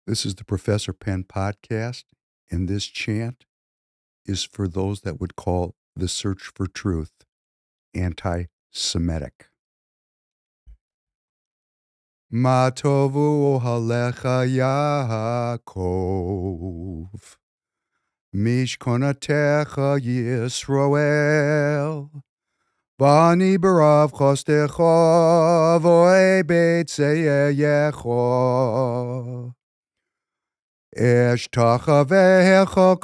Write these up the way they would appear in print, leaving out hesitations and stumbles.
This is the Professor Penn podcast, and this chant is for those that would call the search for truth anti-Semitic. Ma tovu halecha Yaakov, mishkonatecha Yisroel, bani barav chostecha voe beitzeyecha. Eshtachavecha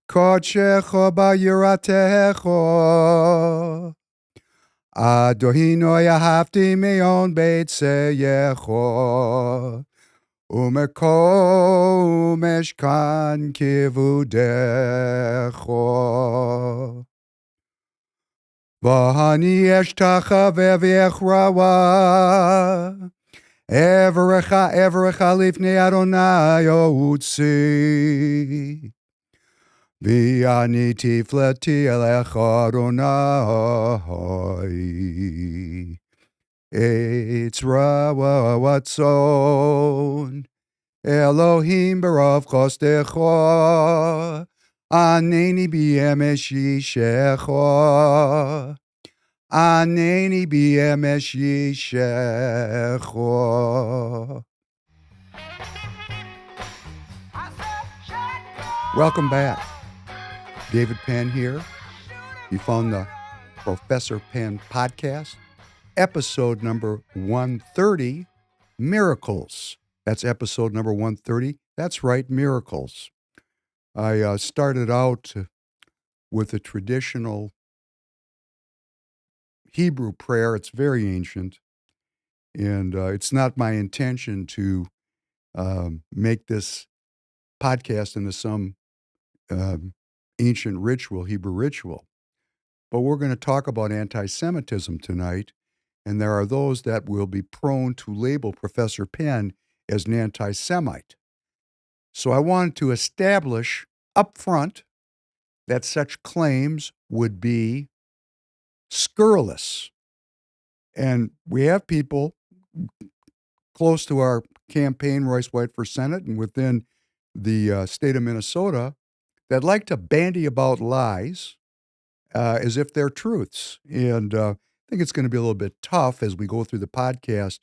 kodshecha ba'yiratecha. Adohino yahavti meyon beitzeyecha. Umeko meshkan kivudecha. V'hani eshtachaveh v'echrawa. Everecha lifnei Adonai otzi. V'ani tifleti elecha Adonai. Eitz rawa watzon. Elohim barav chostecha. Aneni b'yemesh yishecha. Aneni b'yemesh yishecha. Welcome back. David Penn here. You found the Professor Penn podcast, episode number 130, Miracles. That's episode number 130. That's right, miracles. I started out with a traditional Hebrew prayer. It's very ancient, and it's not my intention to make this podcast into some ancient ritual, Hebrew ritual. But we're going to talk about anti-Semitism tonight, and there are those that will be prone to label Professor Penn as an anti-Semite. So I wanted to establish up front that such claims would be scurrilous. And we have people close to our campaign, Royce White for Senate, and within the state of Minnesota that like to bandy about lies as if they're truths. And I think it's going to be a little bit tough as we go through the podcast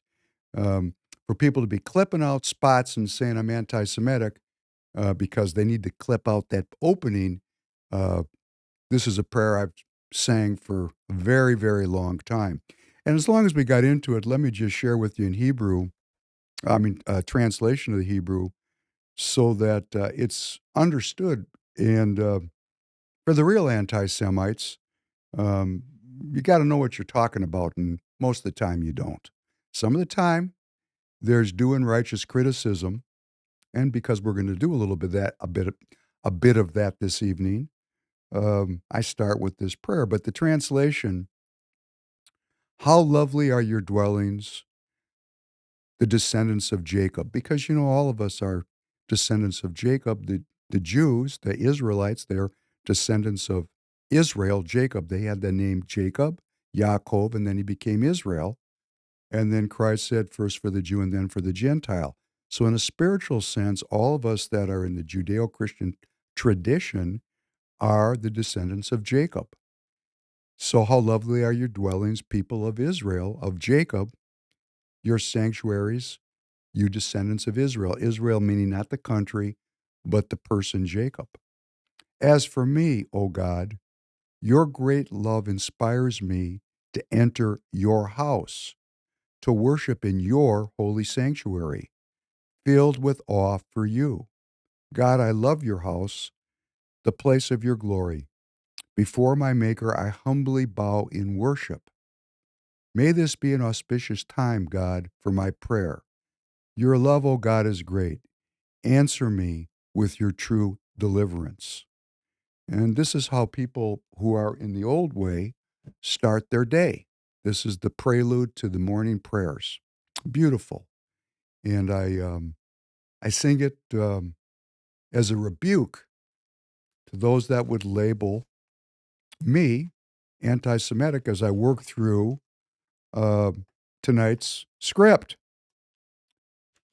for people to be clipping out spots and saying I'm anti-Semitic because they need to clip out that opening. This is a prayer I've sang for a very, very long time. And as long as we got into it, let me just share with you in Hebrew, translation of the Hebrew, so that it's understood. And for the real anti-Semites, you got to know what you're talking about, and most of the time you don't. Some of the time, there's due and righteous criticism, and because we're going to do a little bit of that, a bit of that this evening, I start with this prayer. But the translation: How lovely are your dwellings, the descendants of Jacob, because all of us are descendants of Jacob. The Jews, the Israelites, they're descendants of Israel, Jacob. They had the name Jacob, Yaakov, and then he became Israel. And then Christ said, first for the Jew and then for the Gentile. So in a spiritual sense, all of us that are in the Judeo-Christian tradition are the descendants of Jacob. So how lovely are your dwellings, people of Israel, of Jacob, your sanctuaries, you descendants of Israel. Israel meaning not the country, but the person Jacob. As for me, O God, your great love inspires me to enter your house, to worship in your holy sanctuary, filled with awe for you. God, I love your house, the place of your glory. Before my Maker, I humbly bow in worship. May this be an auspicious time, God, for my prayer. Your love, O God, is great. Answer me with your true deliverance. And this is how people who are in the old way start their day. This is the prelude to the morning prayers. Beautiful. And I sing it as a rebuke to those that would label me anti-Semitic as I work through tonight's script.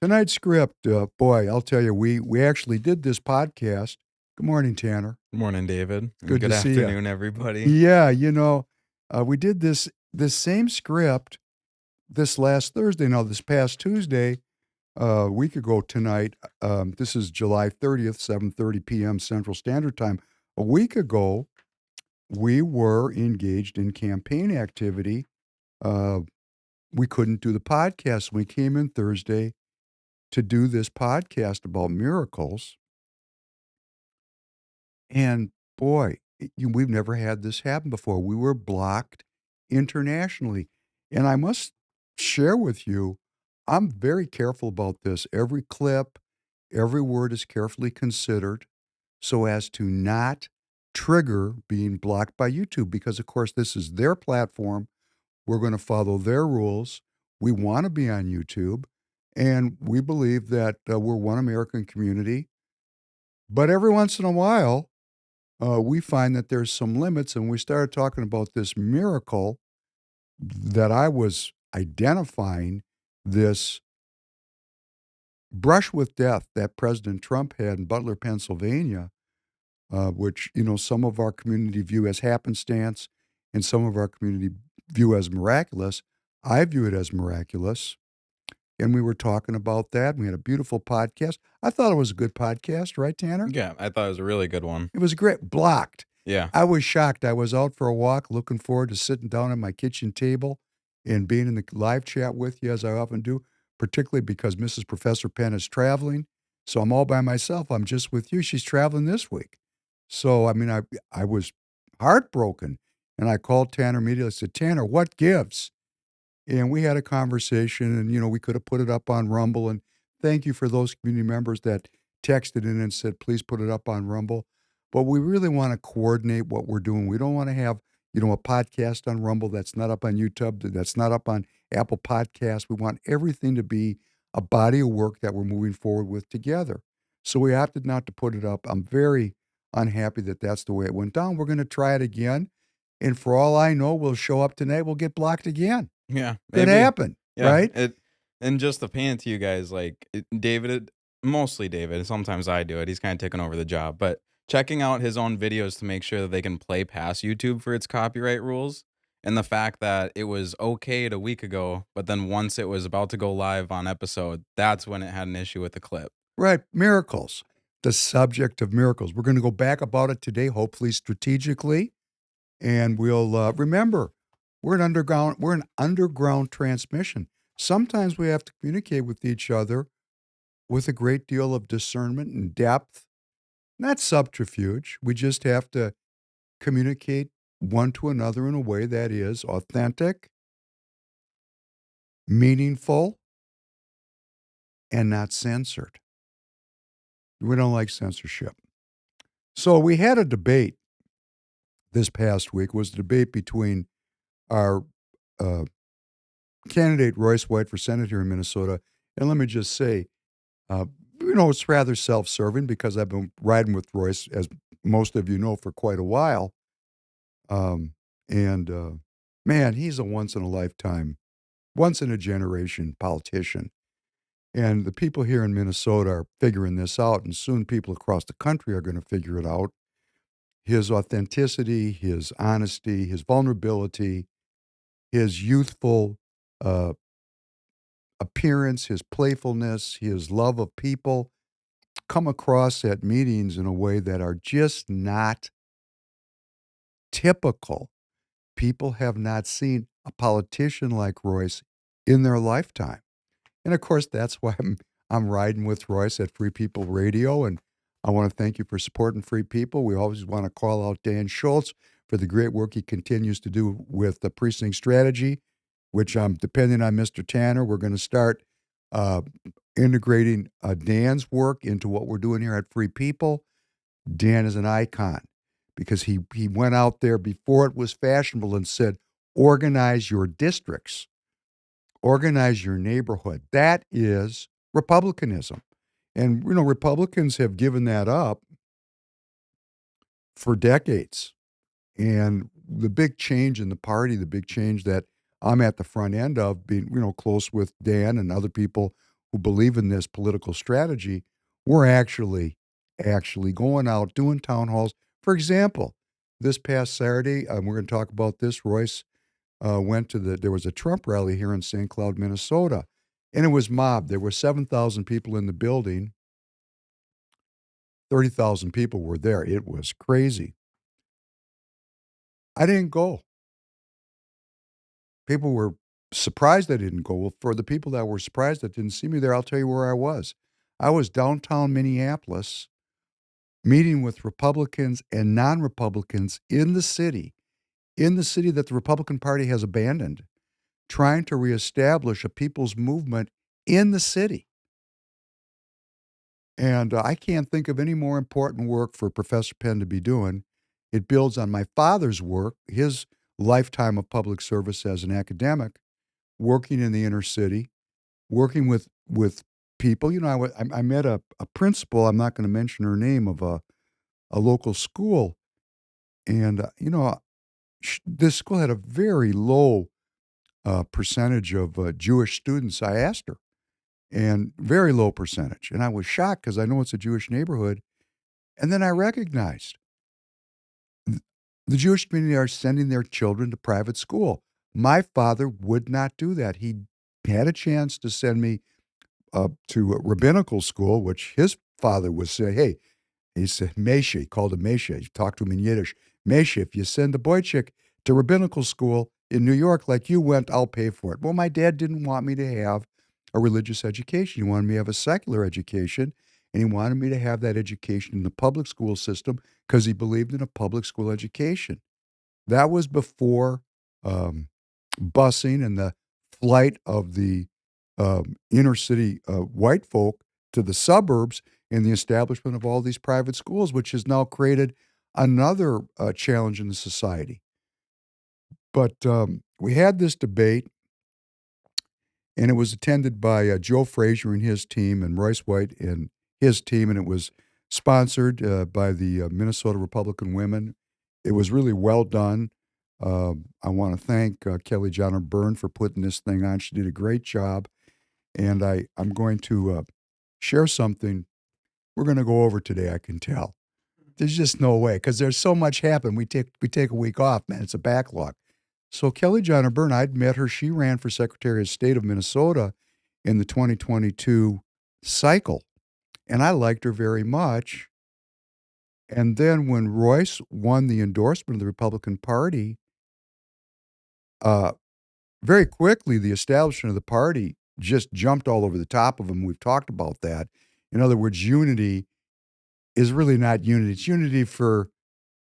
Tonight's script, boy, I'll tell you, we actually did this podcast. Good morning, Tanner. Morning, David, and Good to good see you. afternoon, everybody. Yeah, we did this same script this last Thursday. Now, this past Tuesday, a week ago tonight, this is July 30th, 7:30 p.m. Central Standard Time. A week ago, we were engaged in campaign activity. Uh, we couldn't do the podcast. We came in Thursday to do this podcast about miracles. And boy, we've never had this happen before. We were blocked internationally. And I must share with you, I'm very careful about this. Every clip, every word is carefully considered so as to not trigger being blocked by YouTube because, of course, this is their platform. We're going to follow their rules. We want to be on YouTube. And we believe that we're one American community. But every once in a while, we find that there's some limits, and we started talking about this miracle that I was identifying, this brush with death that President Trump had in Butler, Pennsylvania, which some of our community view as happenstance, and some of our community view as miraculous. I view it as miraculous. And we were talking about that. We had a beautiful podcast. I thought it was a good podcast, right, Tanner? Yeah, I thought it was a really good one. It was great. Blocked. Yeah. I was shocked. I was out for a walk, looking forward to sitting down at my kitchen table and being in the live chat with you, as I often do, particularly because Mrs. Professor Penn is traveling. So I'm all by myself. I'm just with you. She's traveling this week. So, I mean, I was heartbroken. And I called Tanner immediately. I said, Tanner, what gives? And we had a conversation, and we could have put it up on Rumble. And thank you for those community members that texted in and said, please put it up on Rumble. But we really want to coordinate what we're doing. We don't want to have, a podcast on Rumble that's not up on YouTube, that's not up on Apple Podcasts. We want everything to be a body of work that we're moving forward with together. So we opted not to put it up. I'm very unhappy that that's the way it went down. We're going to try it again. And for all I know, we'll show up tonight. We'll get blocked again. Yeah, Could maybe. happen, Yeah, right? and just to paint it to you guys, like David, mostly David. Sometimes I do it. He's kind of taken over the job, but checking out his own videos to make sure that they can play past YouTube for its copyright rules, and the fact that it was okayed a week ago, but then once it was about to go live on episode, that's when it had an issue with the clip. Right. Miracles. The subject of miracles. We're going to go back about it today, hopefully strategically. And we'll remember we're an underground transmission. Sometimes we have to communicate with each other with a great deal of discernment and depth, not subterfuge. We just have to communicate one to another in a way that is authentic, meaningful, and not censored. We don't like censorship. So we had a debate this past week. Was the debate between our uh, candidate Royce White for Senate here in Minnesota. And let me just say, uh, it's rather self-serving because I've been riding with Royce, as most of you know, for quite a while. And man, he's a once-in-a-lifetime, once-in-a-generation politician. And the people here in Minnesota are figuring this out, and soon people across the country are going to figure it out. His authenticity, his honesty, his vulnerability, his youthful uh, appearance, his playfulness, his love of people come across at meetings in a way that are just not typical. People have not seen a politician like Royce in their lifetime. And of course, that's why I'm riding with Royce at Free People Radio. And I want to thank you for supporting Free People. We always want to call out Dan Schultz for the great work he continues to do with the precinct strategy, which I'm depending on Mr. Tanner. We're going to start uh, integrating Dan's work into what we're doing here at Free People. Dan is an icon because he went out there before it was fashionable and said, organize your districts. Organize your neighborhood. That is republicanism. And, Republicans have given that up for decades. And the big change in the party, the big change that I'm at the front end of being, close with Dan and other people who believe in this political strategy, we're actually going out doing town halls. For example, this past Saturday, we're going to talk about this. Royce went to there was a Trump rally here in St. Cloud, Minnesota, and it was mobbed. There were 7,000 people in the building. 30,000 people were there. It was crazy. I didn't go. People were surprised I didn't go. Well, for the people that were surprised that didn't see me there, I'll tell you where I was. I was downtown Minneapolis meeting with Republicans and non-Republicans in the city that the Republican Party has abandoned, trying to reestablish a people's movement in the city. And I can't think of any more important work for Professor Penn to be doing. It builds on my father's work, his lifetime of public service as an academic, working in the inner city, working with people. You know, I met a principal. I'm not going to mention her name of a local school, and this school had a very low percentage of Jewish students. I asked her, and very low percentage, and I was shocked because I know it's a Jewish neighborhood, and then I recognized th- the Jewish community are sending their children to private school. My father would not do that. He had a chance to send me to a rabbinical school, which his father would say, hey, he said, Mesha, he called him Mesha. He talked to him in Yiddish. Mesha, if you send a boy chick to rabbinical school in New York like you went, I'll pay for it. Well, my dad didn't want me to have a religious education. He wanted me to have a secular education, and he wanted me to have that education in the public school system because he believed in a public school education. That was before um, busing and the flight of the inner city white folk to the suburbs and the establishment of all these private schools, which has now created another challenge in the society. But we had this debate, and it was attended by Joe Frazier and his team, and Royce White and his team, and it was sponsored by the Minnesota Republican Women. It was really well done. I want to thank Kelly Johnner Byrne for putting this thing on. She did a great job, and I'm going to share something we're going to go over today. I can tell. There's just no way because there's so much happened. We take a week off, man. It's a backlog. So Kelly Johnner Byrne, I'd met her. She ran for Secretary of State of Minnesota in the 2022 cycle, and I liked her very much. And then when Royce won the endorsement of the Republican Party, uh, very quickly the establishment of the party just jumped all over the top of him. We've talked about that. In other words, unity is really not unity. It's unity for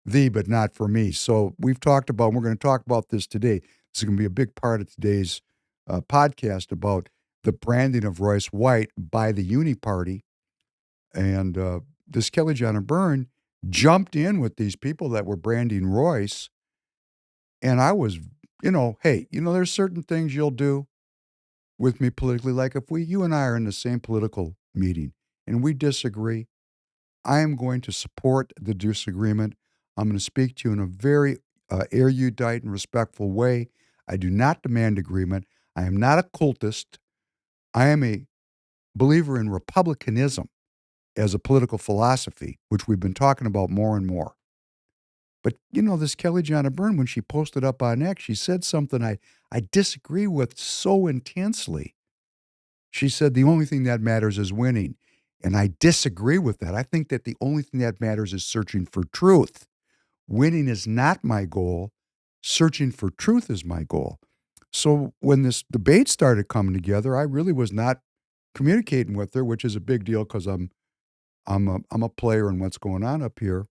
thee, but not for me. So we've talked about, and we're going to talk about this today. This is going to be a big part of today's podcast about the branding of Royce White by the uni-party. And this Kelly Johnner Byrne jumped in with these people that were branding Royce. And I was, hey, there's certain things you'll do with me politically. Like if you and I are in the same political meeting and we disagree, I am going to support the disagreement. I'm going to speak to you in a very erudite and respectful way. I do not demand agreement. I am not a cultist. I am a believer in republicanism as a political philosophy, which we've been talking about more and more. But this Kelly Johnner Byrne, when she posted up on X, she said something I disagree with so intensely. She said the only thing that matters is winning. And I disagree with that. I think that the only thing that matters is searching for truth. Winning is not my goal. Searching for truth is my goal. So when this debate started coming together, I really was not communicating with her, which is a big deal because I'm a player in what's going on up here.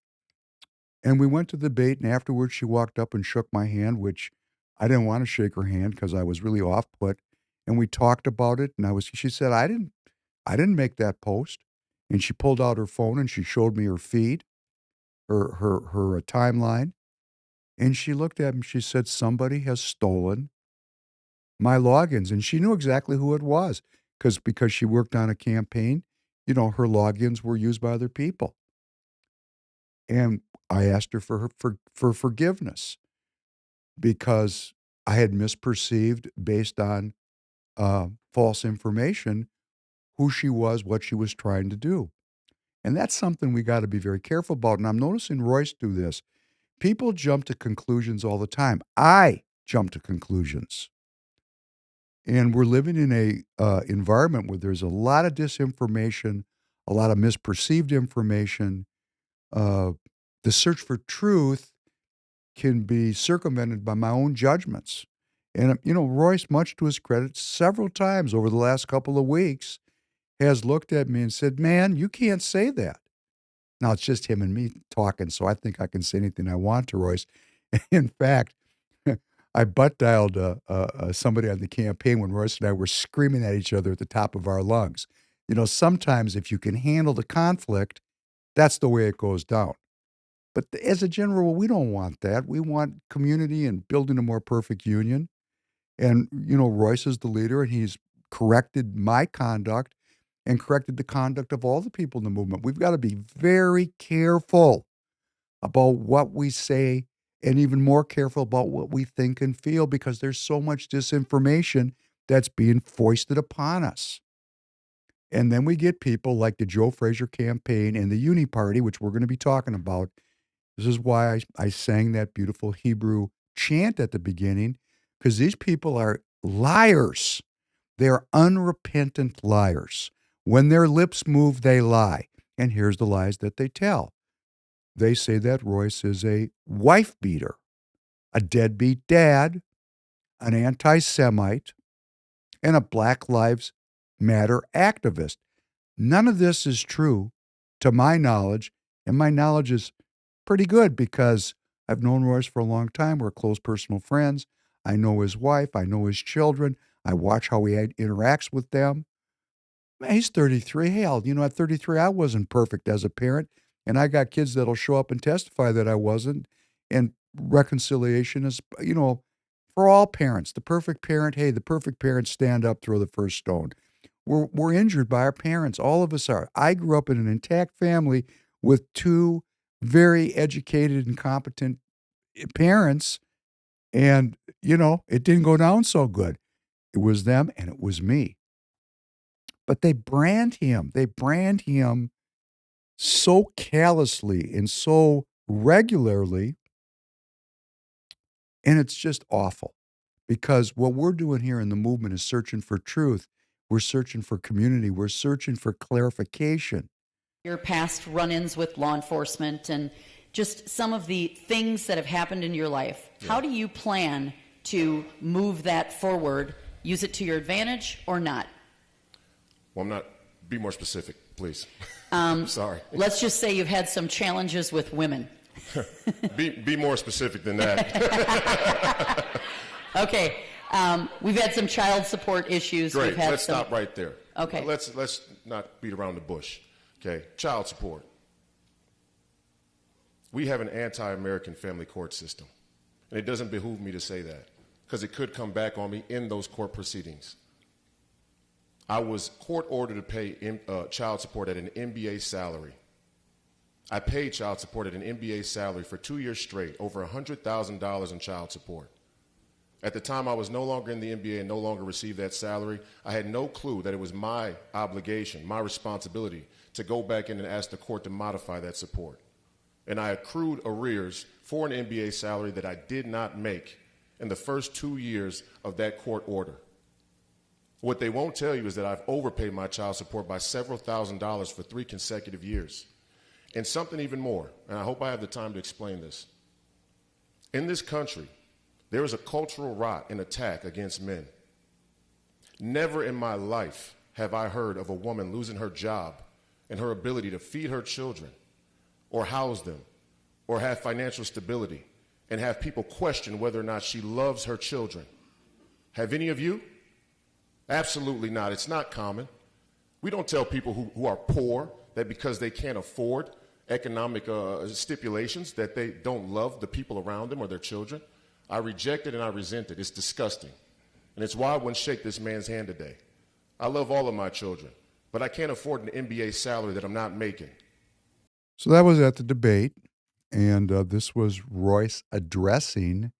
And we went to the debate, and afterwards she walked up and shook my hand, which I didn't want to shake her hand because I was really off put. And we talked about it, and she said, I didn't make that post. And she pulled out her phone and she showed me her feed, her timeline. And she looked at me, she said, somebody has stolen my logins. And she knew exactly who it was because she worked on a campaign. Her logins were used by other people. And I asked her for forgiveness because I had misperceived based on false information who she was, what she was trying to do. And that's something we got to be very careful about. And I'm noticing Royce do this. People jump to conclusions all the time. I jump to conclusions. And we're living in a environment where there's a lot of disinformation, a lot of misperceived information. Uh, the search for truth can be circumvented by my own judgments. And, Royce, much to his credit, several times over the last couple of weeks, has looked at me and said, "Man, you can't say that." Now it's just him and me talking, so I think I can say anything I want to Royce. In fact, I butt dialed somebody on the campaign when Royce and I were screaming at each other at the top of our lungs. Sometimes if you can handle the conflict, that's the way it goes down. But as a general rule, we don't want that. We want community and building a more perfect union. And, Royce is the leader, and he's corrected my conduct and corrected the conduct of all the people in the movement. We've got to be very careful about what we say and even more careful about what we think and feel because there's so much disinformation that's being foisted upon us. And then we get people like the Joe Frazier campaign and the uni-party, which we're going to be talking about. This is why I sang that beautiful Hebrew chant at the beginning, because these people are liars. They're unrepentant liars. When their lips move, they lie. And here's the lies that they tell. They say that Royce is a wife beater, a deadbeat dad, an anti Semite, and a Black Lives Matter activist. None of this is true to my knowledge, and my knowledge is pretty good because I've known Royce for a long time. We're close personal friends. I know his wife, I know his children. I watch how he interacts with them. Man, he's 33. Hell, at 33, I wasn't perfect as a parent, and I got kids that'll show up and testify that I wasn't. And reconciliation is, for all parents. The perfect parent, hey, the perfect parents stand up, throw the first stone. We're injured by our parents. All of us are. I grew up in an intact family with two very educated and competent parents, and it didn't go down so good. It was them and it was me. But they brand him. They brand him so callously and so regularly, and it's just awful. Because what we're doing here in the movement is searching for truth. We're searching for community. We're searching for clarification. Your past run-ins with law enforcement and just some of the things that have happened in your life. Yeah. How do you plan to move that forward? Use it to your advantage or not? Well, I'm not. Be more specific, please. Sorry. Let's just say you've had some challenges with women. Be more specific than that. Okay. We've had some child support issues. Great. Let's stop right there. Okay. Let's not beat around the bush. Okay. Child support. We have an anti-American family court system. And it doesn't behoove me to say that because it could come back on me in those court proceedings. I was court ordered to pay child support at an NBA salary. I paid child support at an NBA salary for 2 years straight, over $100,000 in child support. At the time I was no longer in the NBA and no longer received that salary, I had no clue that it was my obligation, my responsibility, to go back in and ask the court to modify that support. And I accrued arrears for an NBA salary that I did not make in the first 2 years of that court order. What they won't tell you is that I've overpaid my child support by several $1,000s for 3 consecutive years. And something even more, and I hope I have the time to explain this. In this country, there is a cultural rot and attack against men. Never in my life have I heard of a woman losing her job and her ability to feed her children or house them or have financial stability and have people question whether or not she loves her children. Have any of you? Absolutely not. It's not common. We don't tell people who are poor that because they can't afford economic stipulations that they don't love the people around them or their children. I reject it and I resent it. It's disgusting. And it's why I wouldn't shake this man's hand today. I love all of my children, but I can't afford an NBA salary that I'm not making. So that was at the debate, and this was Royce addressing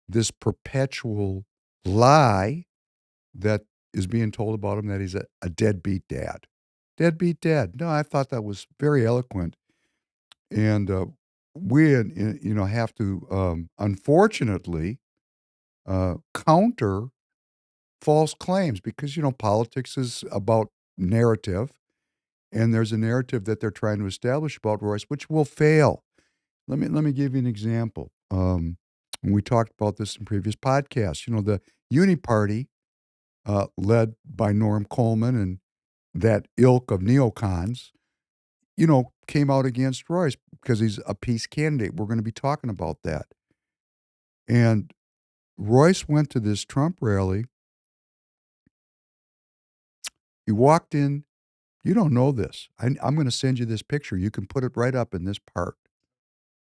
this perpetual lie that is being told about him that he's a deadbeat dad. Deadbeat dad. No, I thought that was very eloquent. And we, have to, unfortunately, counter false claims because, politics is about narrative. And there's a narrative that they're trying to establish about Royce, which will fail. Let me give you an example. And we talked about this in previous podcasts. The uni-party, led by Norm Coleman and that ilk of neocons, came out against Royce because he's a peace candidate. We're going to be talking about that. And Royce went to this Trump rally. He walked in. You don't know this. I'm going to send you this picture. You can put it right up in this part.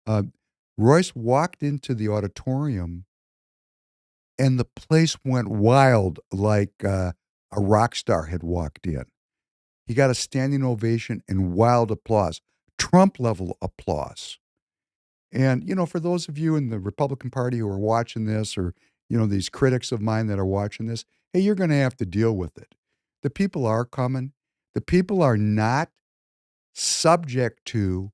Uh, Royce walked into the auditorium, and the place went wild like a rock star had walked in. He got a standing ovation and wild applause, Trump-level applause. And, for those of you in the Republican Party who are watching this or, these critics of mine that are watching this, hey, you're going to have to deal with it. The people are coming. The people are not subject to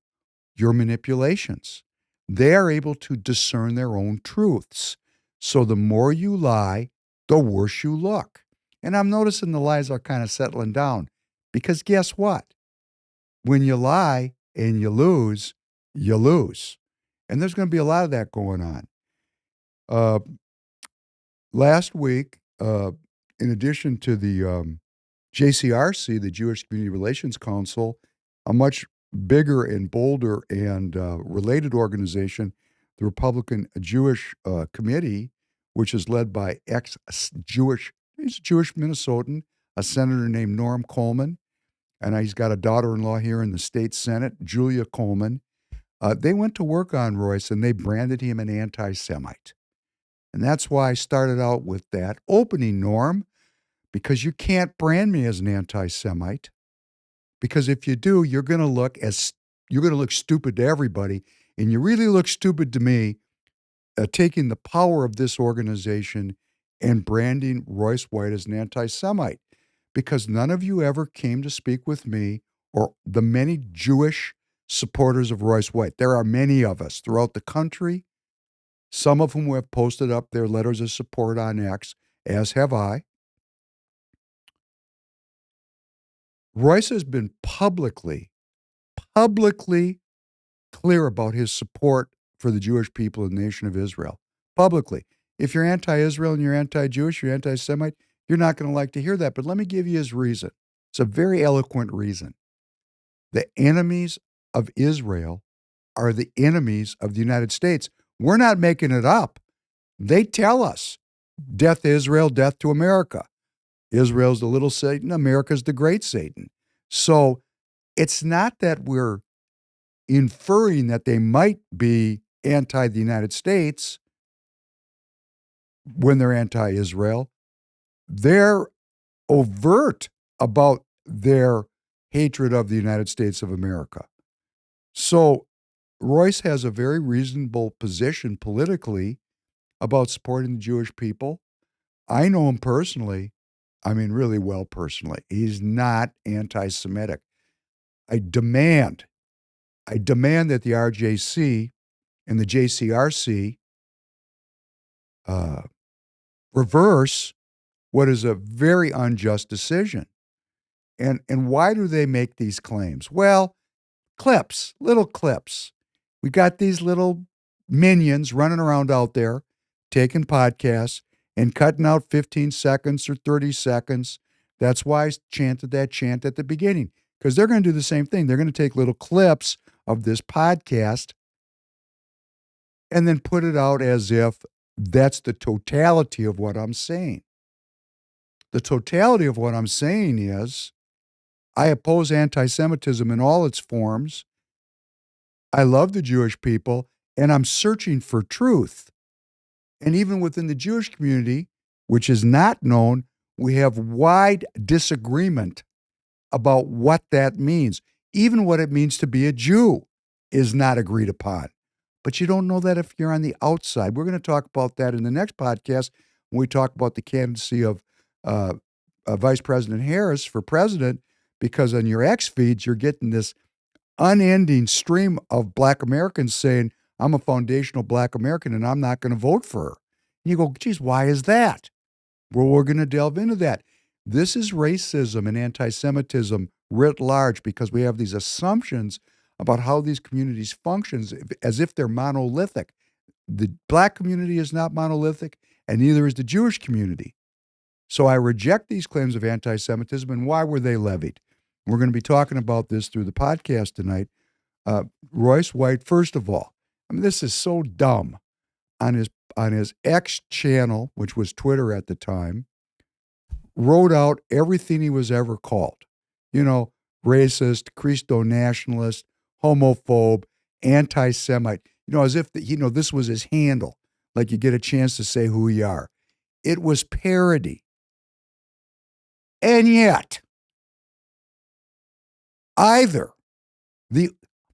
your manipulations. They are able to discern their own truths. So the more you lie, the worse you look. And I'm noticing the lies are kind of settling down because guess what? When you lie and you lose, you lose. And there's going to be a lot of that going on. Last week, in addition to the JCRC, the Jewish Community Relations Council, a much bigger and bolder and related organization, the Republican Jewish Committee, which is led by he's a Jewish Minnesotan, a senator named Norm Coleman, and he's got a daughter-in-law here in the state Senate, Julia Coleman. They went to work on Royce and they branded him an anti-Semite. And that's why I started out with that opening, Norm, because you can't brand me as an anti-Semite. Because if you do, you're going to look stupid to everybody, and you really look stupid to me, taking the power of this organization and branding Royce White as an anti-Semite. Because none of you ever came to speak with me or the many Jewish supporters of Royce White. There are many of us throughout the country, some of whom have posted up their letters of support on X, as have I. Royce has been publicly clear about his support for the Jewish people and the nation of Israel. Publicly. If you're anti-Israel and you're anti-Jewish, you're anti-Semite, you're not going to like to hear that. But let me give you his reason. It's a very eloquent reason. The enemies of Israel are the enemies of the United States. We're not making it up. They tell us, death to Israel, death to America. Israel's the little Satan, America's the great Satan. So it's not that we're inferring that they might be anti the United States when they're anti-Israel. They're overt about their hatred of the United States of America. So Royce has a very reasonable position politically about supporting the Jewish people. I know him personally. I mean, really well personally. He's not anti-Semitic. I demand that the RJC and the JCRC reverse what is a very unjust decision. And why do they make these claims? Well, little clips. We got these little minions running around out there taking podcasts and cutting out 15 seconds or 30 seconds. That's why I chanted that chant at the beginning, because they're going to do the same thing. They're going to take little clips of this podcast and then put it out as if that's the totality of what I'm saying. The totality of what I'm saying is I oppose anti-Semitism in all its forms. I love the Jewish people, and I'm searching for truth. And even within the Jewish community, which is not known, we have wide disagreement about what that means. Even what it means to be a Jew is not agreed upon. But you don't know that if you're on the outside. We're going to talk about that in the next podcast when we talk about the candidacy of Vice President Harris for president because on your X feeds, you're getting this unending stream of Black Americans saying, I'm a foundational Black American and I'm not going to vote for her. And you go, geez, why is that? Well, we're going to delve into that. This is racism and anti-Semitism writ large because we have these assumptions about how these communities function as if they're monolithic. The Black community is not monolithic, and neither is the Jewish community. So I reject these claims of anti-Semitism, and why were they levied? We're going to be talking about this through the podcast tonight. Royce White, first of all, I mean, this is so dumb. On his X channel, which was Twitter at the time, wrote out everything he was ever called. You know, racist, Christo-nationalist, homophobe, anti-Semite. You know, as if, this was his handle. Like you get a chance to say who you are. It was parody. And yet, either the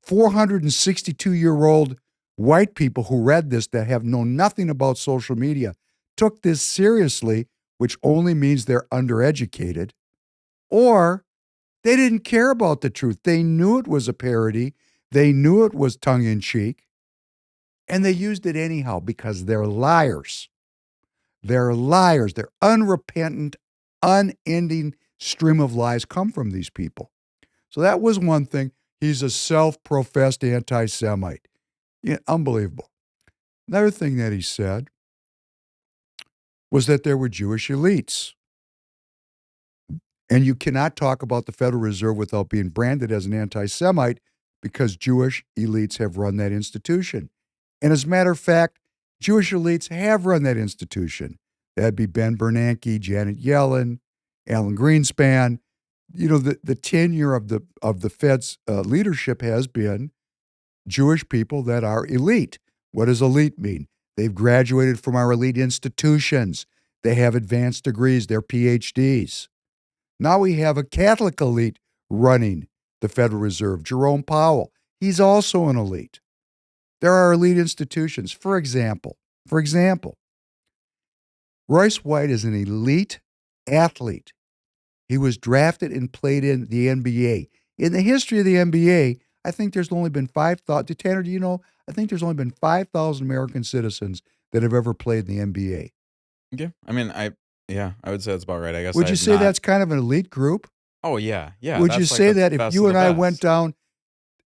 462-year-old white people who read this that have known nothing about social media took this seriously, which only means they're undereducated, or they didn't care about the truth. They knew it was a parody. They knew it was tongue-in-cheek, and they used it anyhow because they're liars. They're liars. They're unrepentant, unending stream of lies come from these people. So that was one thing. He's a self-professed anti-Semite. Yeah, unbelievable. Another thing that he said was that there were Jewish elites. And you cannot talk about the Federal Reserve without being branded as an anti-Semite because Jewish elites have run that institution. And as a matter of fact, Jewish elites have run that institution. That'd be Ben Bernanke, Janet Yellen, Alan Greenspan. You know, the tenure of the Fed's leadership has been Jewish people that are elite. What does elite mean? They've graduated from our elite institutions. They have advanced degrees. They're PhDs. Now we have a Catholic elite running the Federal Reserve, Jerome Powell. He's also an elite. There are elite institutions. For example, Royce White is an elite athlete. He was drafted and played in the NBA. In the history of the NBA, I think there's only been 5,000. Tanner, do you know? I think there's only been 5,000 American citizens that have ever played in the NBA. Yeah, I mean, I would say that's about right. I guess. Would you say that's kind of an elite group? Oh yeah. Would you say that if you and I went down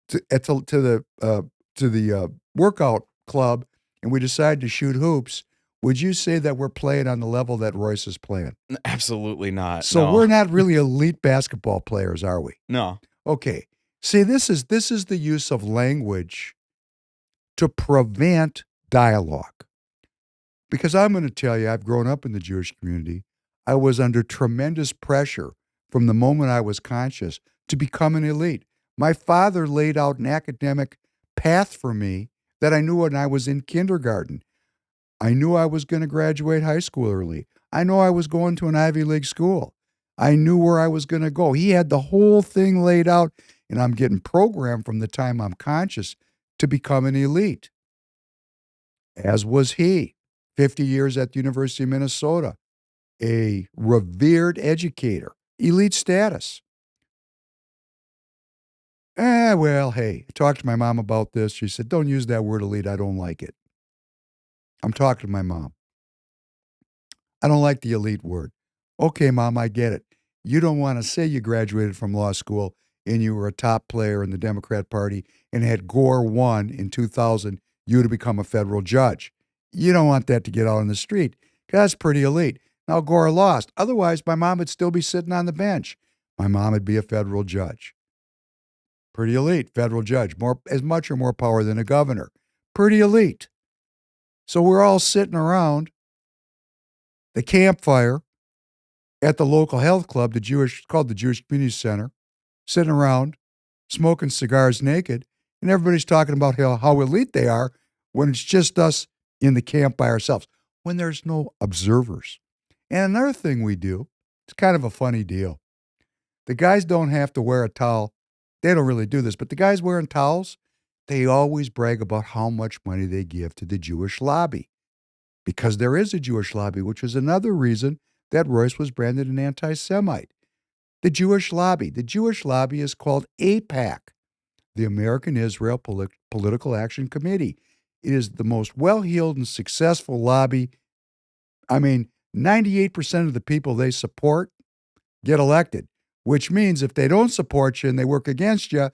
to the workout club and we decided to shoot hoops, would you say that we're playing on the level that Royce is playing? Absolutely not. So no. We're not really elite basketball players, are we? No. Okay. See, this is the use of language to prevent dialogue. Because I'm going to tell you, I've grown up in the Jewish community. I was under tremendous pressure from the moment I was conscious to become an elite. My father laid out an academic path for me that I knew when I was in kindergarten. I knew I was going to graduate high school early. I knew I was going to an Ivy League school. I knew where I was going to go. He had the whole thing laid out, and I'm getting programmed from the time I'm conscious to become an elite, as was he. 50 years at the University of Minnesota, a revered educator, elite status. Well, hey, I talked to my mom about this. She said, don't use that word elite. I don't like it. I'm talking to my mom. I don't like the elite word. Okay, Mom, I get it. You don't want to say you graduated from law school and you were a top player in the Democrat Party and had Gore won in 2000, you to become a federal judge. You don't want that to get out on the street because that's pretty elite. Now, Gore lost. Otherwise, my mom would still be sitting on the bench. My mom would be a federal judge. Pretty elite, federal judge. As much or more power than a governor. Pretty elite. So we're all sitting around the campfire at the local health club, called the Jewish Community Center, sitting around, smoking cigars naked, and everybody's talking about how elite they are when it's just us in the camp by ourselves, when there's no observers. And another thing we do, it's kind of a funny deal. The guys don't have to wear a towel. They don't really do this, but the guys wearing towels, they always brag about how much money they give to the Jewish lobby. Because there is a Jewish lobby, which is another reason that Royce was branded an anti-Semite. The Jewish lobby. The Jewish lobby is called AIPAC, the American Israel Political Action Committee. It is the most well-heeled and successful lobby. I mean, 98% of the people they support get elected, which means if they don't support you and they work against you,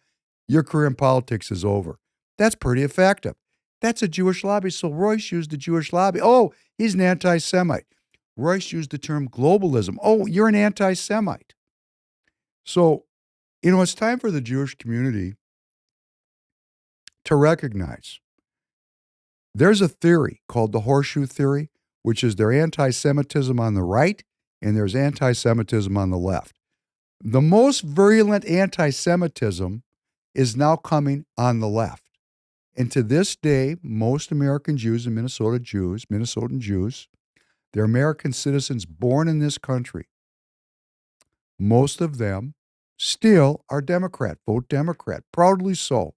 your career in politics is over. That's pretty effective. That's a Jewish lobby. So Royce used the Jewish lobby. Oh, he's an anti-Semite. Royce used the term globalism. Oh, you're an anti-Semite. So, it's time for the Jewish community to recognize there's a theory called the horseshoe theory, which is there's anti-Semitism on the right and there's anti-Semitism on the left. The most virulent anti-Semitism is now coming on the left. And to this day, most American Jews and Minnesotan Jews, they're American citizens born in this country. Most of them still are Democrat, vote Democrat, proudly so.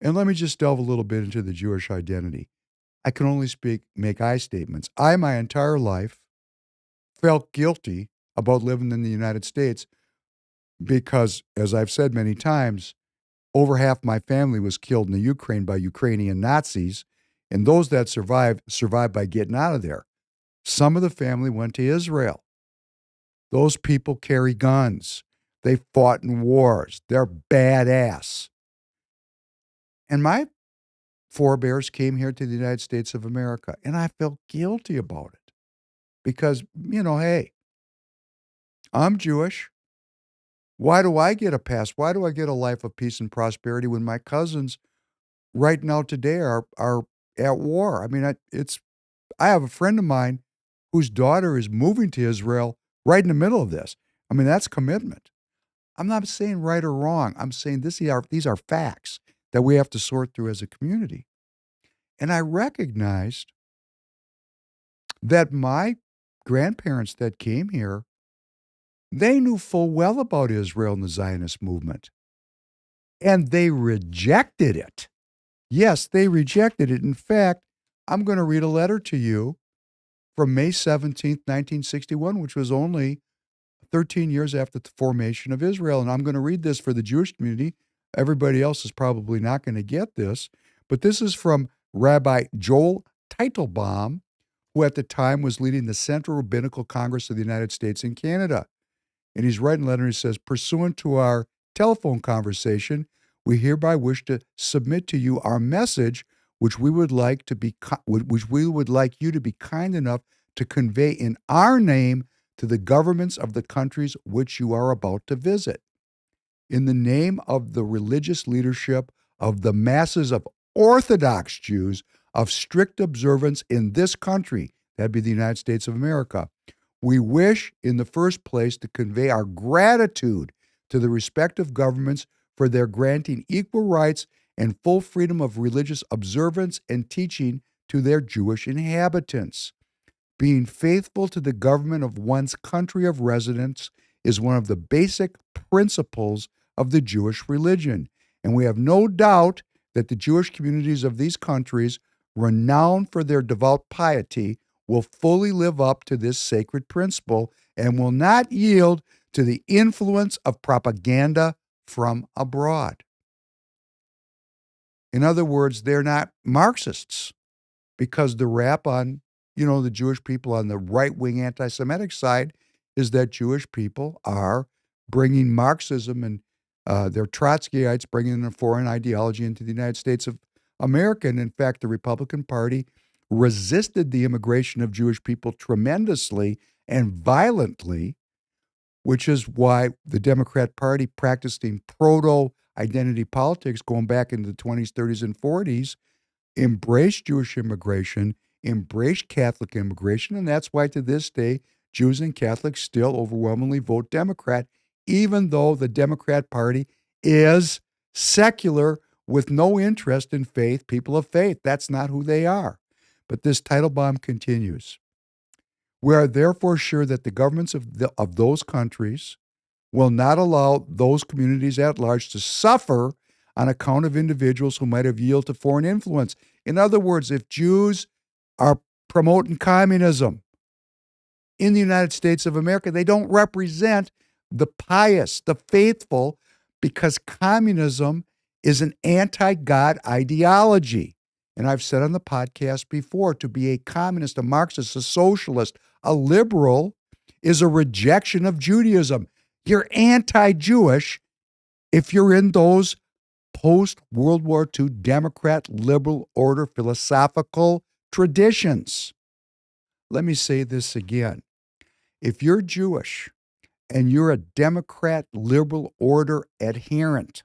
And let me just delve a little bit into the Jewish identity. I can only make I statements. I, my entire life, felt guilty about living in the United States because, as I've said many times, over half my family was killed in the Ukraine by Ukrainian Nazis, and those that survived by getting out of there. Some of the family went to Israel. Those people carry guns. They fought in wars. They're badass. And my forebears came here to the United States of America, and I felt guilty about it because, hey, I'm Jewish. Why do I get a pass? Why do I get a life of peace and prosperity when my cousins right now today are at war? I mean, I have a friend of mine whose daughter is moving to Israel right in the middle of this. I mean, that's commitment. I'm not saying right or wrong. I'm saying these are facts that we have to sort through as a community. And I recognized that my grandparents that came here, they knew full well about Israel and the Zionist movement. And they rejected it. Yes, they rejected it. In fact, I'm going to read a letter to you from May 17th, 1961, which was only 13 years after the formation of Israel. And I'm going to read this for the Jewish community. Everybody else is probably not going to get this. But this is from Rabbi Joel Teitelbaum, who at the time was leading the Central Rabbinical Congress of the United States and Canada. And he's writing a letter and he says, pursuant to our telephone conversation, we hereby wish to submit to you our message, which we would like you to be kind enough to convey in our name to the governments of the countries which you are about to visit. In the name of the religious leadership of the masses of Orthodox Jews of strict observance in this country, that'd be the United States of America, we wish, in the first place, to convey our gratitude to the respective governments for their granting equal rights and full freedom of religious observance and teaching to their Jewish inhabitants. Being faithful to the government of one's country of residence is one of the basic principles of the Jewish religion, and we have no doubt that the Jewish communities of these countries, renowned for their devout piety, will fully live up to this sacred principle and will not yield to the influence of propaganda from abroad. In other words, they're not Marxists, because the rap on, the Jewish people on the right-wing anti-Semitic side is that Jewish people are bringing Marxism and they're Trotskyites bringing a foreign ideology into the United States of America. And in fact, the Republican Party resisted the immigration of Jewish people tremendously and violently, which is why the Democrat Party, practicing proto-identity politics going back into the 20s, 30s, and 40s, embraced Jewish immigration, embraced Catholic immigration, and that's why to this day, Jews and Catholics still overwhelmingly vote Democrat, even though the Democrat Party is secular with no interest in faith, people of faith. That's not who they are. But this Teitelbaum continues. We are therefore sure that the governments of those countries will not allow those communities at large to suffer on account of individuals who might have yielded to foreign influence. In other words, if Jews are promoting communism, in the United States of America. They don't represent the pious, the faithful, because communism is an anti-God ideology. And I've said on the podcast before, to be a communist, a Marxist, a socialist, a liberal is a rejection of Judaism. You're anti-Jewish if you're in those post-World War II Democrat liberal order philosophical traditions. Let me say this again. If you're Jewish and you're a Democrat liberal order adherent,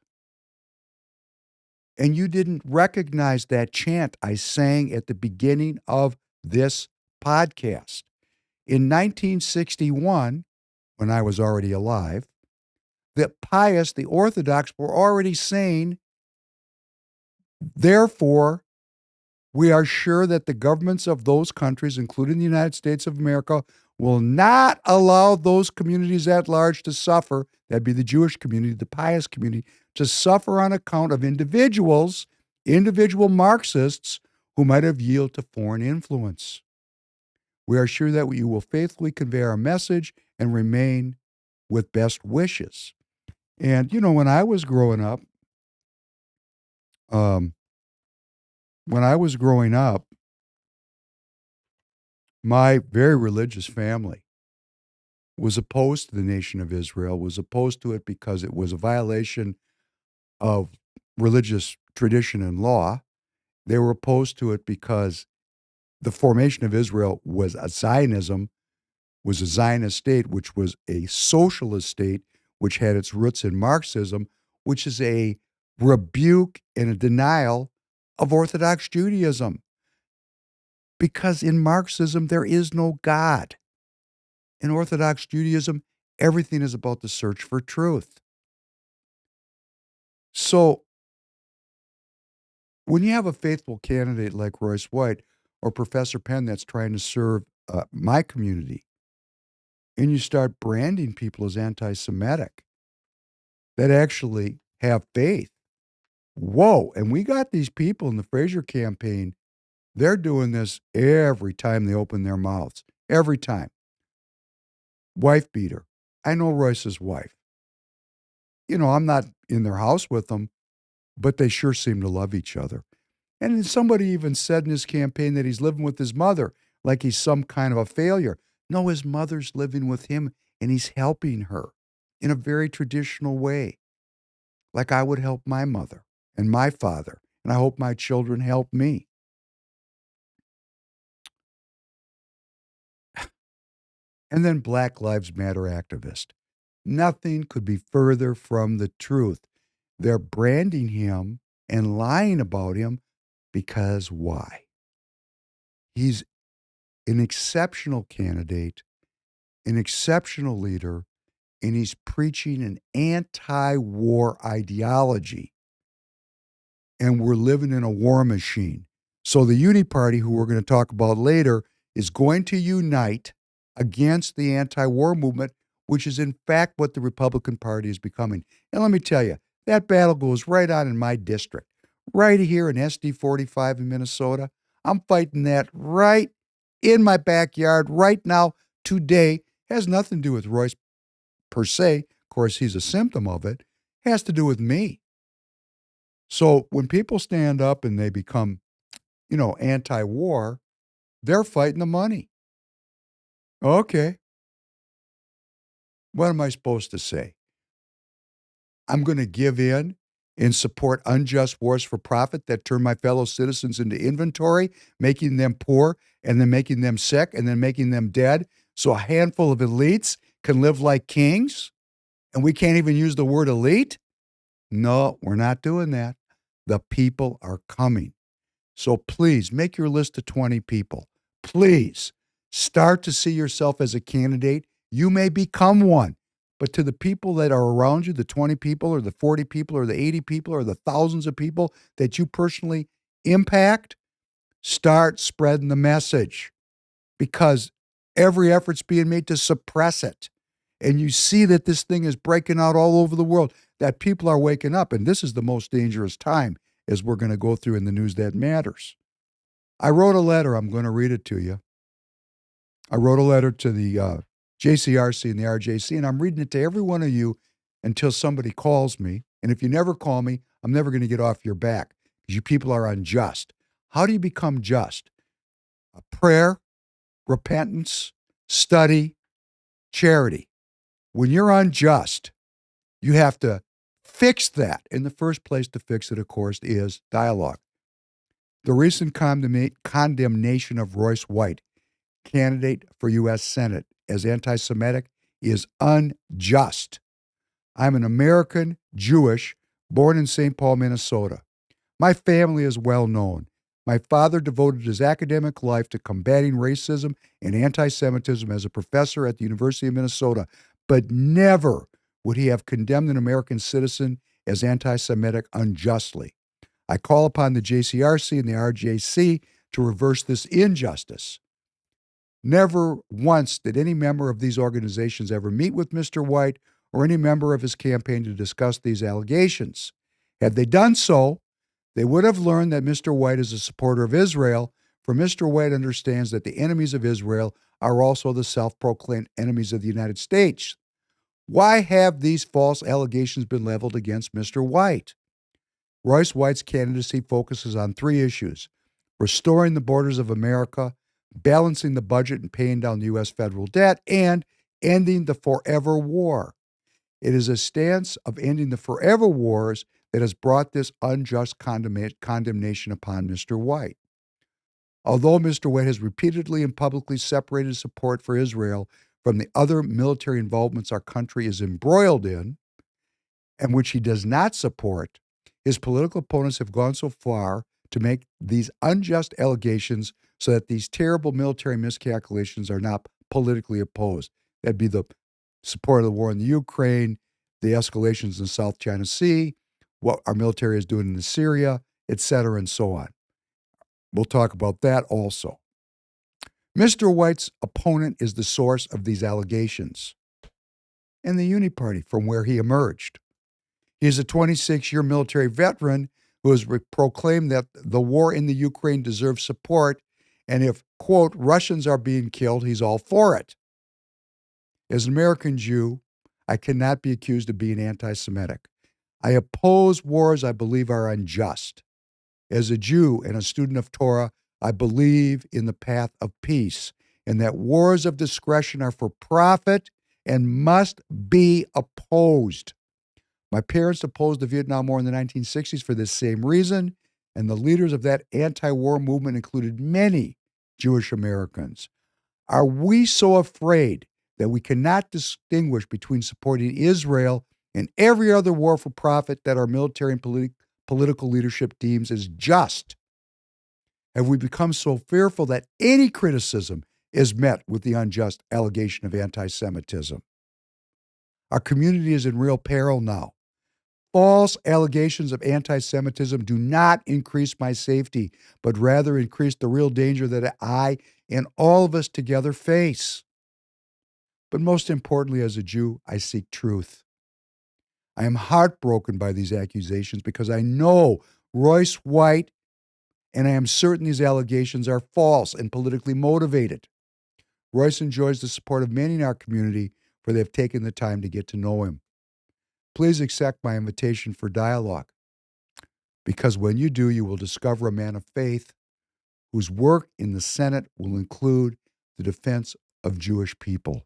and you didn't recognize that chant I sang at the beginning of this podcast, in 1961, when I was already alive, the pious, the Orthodox were already saying, therefore, we are sure that the governments of those countries, including the United States of America, will not allow those communities at large to suffer, that'd be the Jewish community, the pious community, to suffer on account of individual Marxists who might have yielded to foreign influence. We are sure that you will faithfully convey our message and remain with best wishes. And, when I was growing up, my very religious family was opposed to the nation of Israel, was opposed to it because it was a violation of religious tradition and law. They were opposed to it because the formation of Israel was a Zionism, was a Zionist state, which was a socialist state, which had its roots in Marxism, which is a rebuke and a denial of Orthodox Judaism. Because in Marxism, there is no God. In Orthodox Judaism, everything is about the search for truth. So, when you have a faithful candidate like Royce White or Professor Penn that's trying to serve my community, and you start branding people as anti-Semitic that actually have faith, whoa, and we got these people in the Fraser campaign, they're doing this every time they open their mouths, every time. Wife beater. I know Royce's wife. I'm not in their house with them, but they sure seem to love each other. And then somebody even said in his campaign that he's living with his mother like he's some kind of a failure. No, his mother's living with him and he's helping her in a very traditional way, like I would help my mother and my father, and I hope my children help me. And then Black Lives Matter activist. Nothing could be further from the truth. They're branding him and lying about him because why? He's an exceptional candidate, an exceptional leader, and he's preaching an anti-war ideology. And we're living in a war machine. So the uni-party, who we're going to talk about later, is going to unite against the anti-war movement, which is in fact what the Republican Party is becoming. And let me tell you, that battle goes right on in my district, right here in SD 45 in Minnesota. I'm fighting that right in my backyard right now, today. Has nothing to do with Royce per se. Of course, he's a symptom of it. It has to do with me. So when people stand up and they become, anti-war, they're fighting the money. Okay. What am I supposed to say? I'm going to give in and support unjust wars for profit that turn my fellow citizens into inventory, making them poor and then making them sick and then making them dead so a handful of elites can live like kings? And we can't even use the word elite? No, we're not doing that. The people are coming. So please make your list of 20 people. Please start to see yourself as a candidate. You may become one, but to the people that are around you, the 20 people or the 40 people or the 80 people or the thousands of people that you personally impact, start spreading the message, because every effort's being made to suppress it. And you see that this thing is breaking out all over the world, that people are waking up. And this is the most dangerous time, as we're going to go through in the news that matters. I wrote a letter. I'm going to read it to you. I wrote a letter to the JCRC and the RJC, and I'm reading it to every one of you until somebody calls me. And if you never call me, I'm never going to get off your back because you people are unjust. How do you become just? Prayer, repentance, study, charity. When you're unjust, you have to fix that. And the first place to fix it, of course, is dialogue. The recent condemnation of Royce White, candidate for U.S. Senate, as anti-Semitic is unjust. I'm an American Jewish born in St. Paul, Minnesota. My family is well known. My father devoted his academic life to combating racism and anti-Semitism as a professor at the University of Minnesota, but never would he have condemned an American citizen as anti-Semitic unjustly. I call upon the JCRC and the RJC to reverse this injustice. Never once did any member of these organizations ever meet with Mr. White or any member of his campaign to discuss these allegations. Had they done so, they would have learned that Mr. White is a supporter of Israel, for Mr. White understands that the enemies of Israel are also the self-proclaimed enemies of the United States. Why have these false allegations been leveled against Mr. White? Royce White's candidacy focuses on three issues: restoring the borders of America, balancing the budget and paying down the U.S. federal debt, and ending the forever war. It is a stance of ending the forever wars that has brought this unjust condemnation upon Mr. White. Although Mr. White has repeatedly and publicly separated support for Israel from the other military involvements our country is embroiled in, and which he does not support, his political opponents have gone so far to make these unjust allegations so that these terrible military miscalculations are not politically opposed. That'd be the support of the war in the Ukraine, the escalations in the South China Sea, what our military is doing in Syria, et cetera, and so on. We'll talk about that also. Mr. White's opponent is the source of these allegations and the uni-party from where he emerged. He is a 26-year military veteran who has proclaimed that the war in the Ukraine deserves support, and if, quote, Russians are being killed, he's all for it. As an American Jew, I cannot be accused of being anti-Semitic. I oppose wars I believe are unjust. As a Jew and a student of Torah, I believe in the path of peace and that wars of discretion are for profit and must be opposed. My parents opposed the Vietnam War in the 1960s for this same reason, and the leaders of that anti-war movement included many Jewish Americans. Are we so afraid that we cannot distinguish between supporting Israel and every other war for profit that our military and political leadership deems as just? Have we become so fearful that any criticism is met with the unjust allegation of anti-Semitism? Our community is in real peril now. False allegations of anti-Semitism do not increase my safety, but rather increase the real danger that I and all of us together face. But most importantly, as a Jew, I seek truth. I am heartbroken by these accusations because I know Royce White, and I am certain these allegations are false and politically motivated. Royce enjoys the support of many in our community, for they have taken the time to get to know him. Please accept my invitation for dialogue, because when you do, you will discover a man of faith whose work in the Senate will include the defense of Jewish people.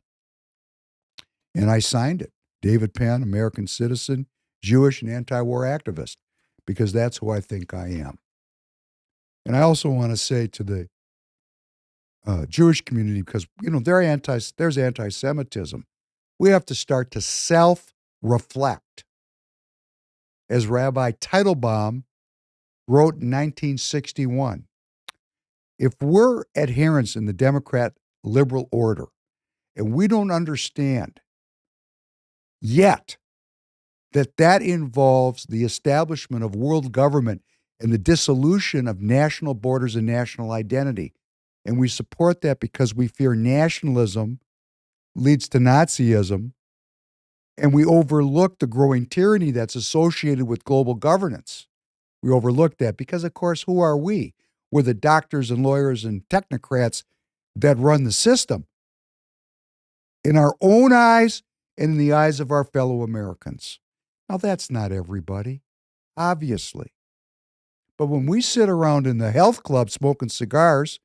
And I signed it. David Penn, American citizen, Jewish and anti-war activist, because that's who I think I am. And I also want to say to the Jewish community, because there's anti-Semitism, we have to start to self-reflect. As Rabbi Teitelbaum wrote in 1961, if we're adherents in the Democrat liberal order and we don't understand yet that involves the establishment of world government and the dissolution of national borders and national identity, and we support that because we fear nationalism leads to Nazism, and we overlook the growing tyranny that's associated with global governance. We overlook that because, of course, who are we? We're the doctors and lawyers and technocrats that run the system. in our own eyes and in the eyes of our fellow Americans. Now, that's not everybody, obviously. But when we sit around in the health club smoking cigars,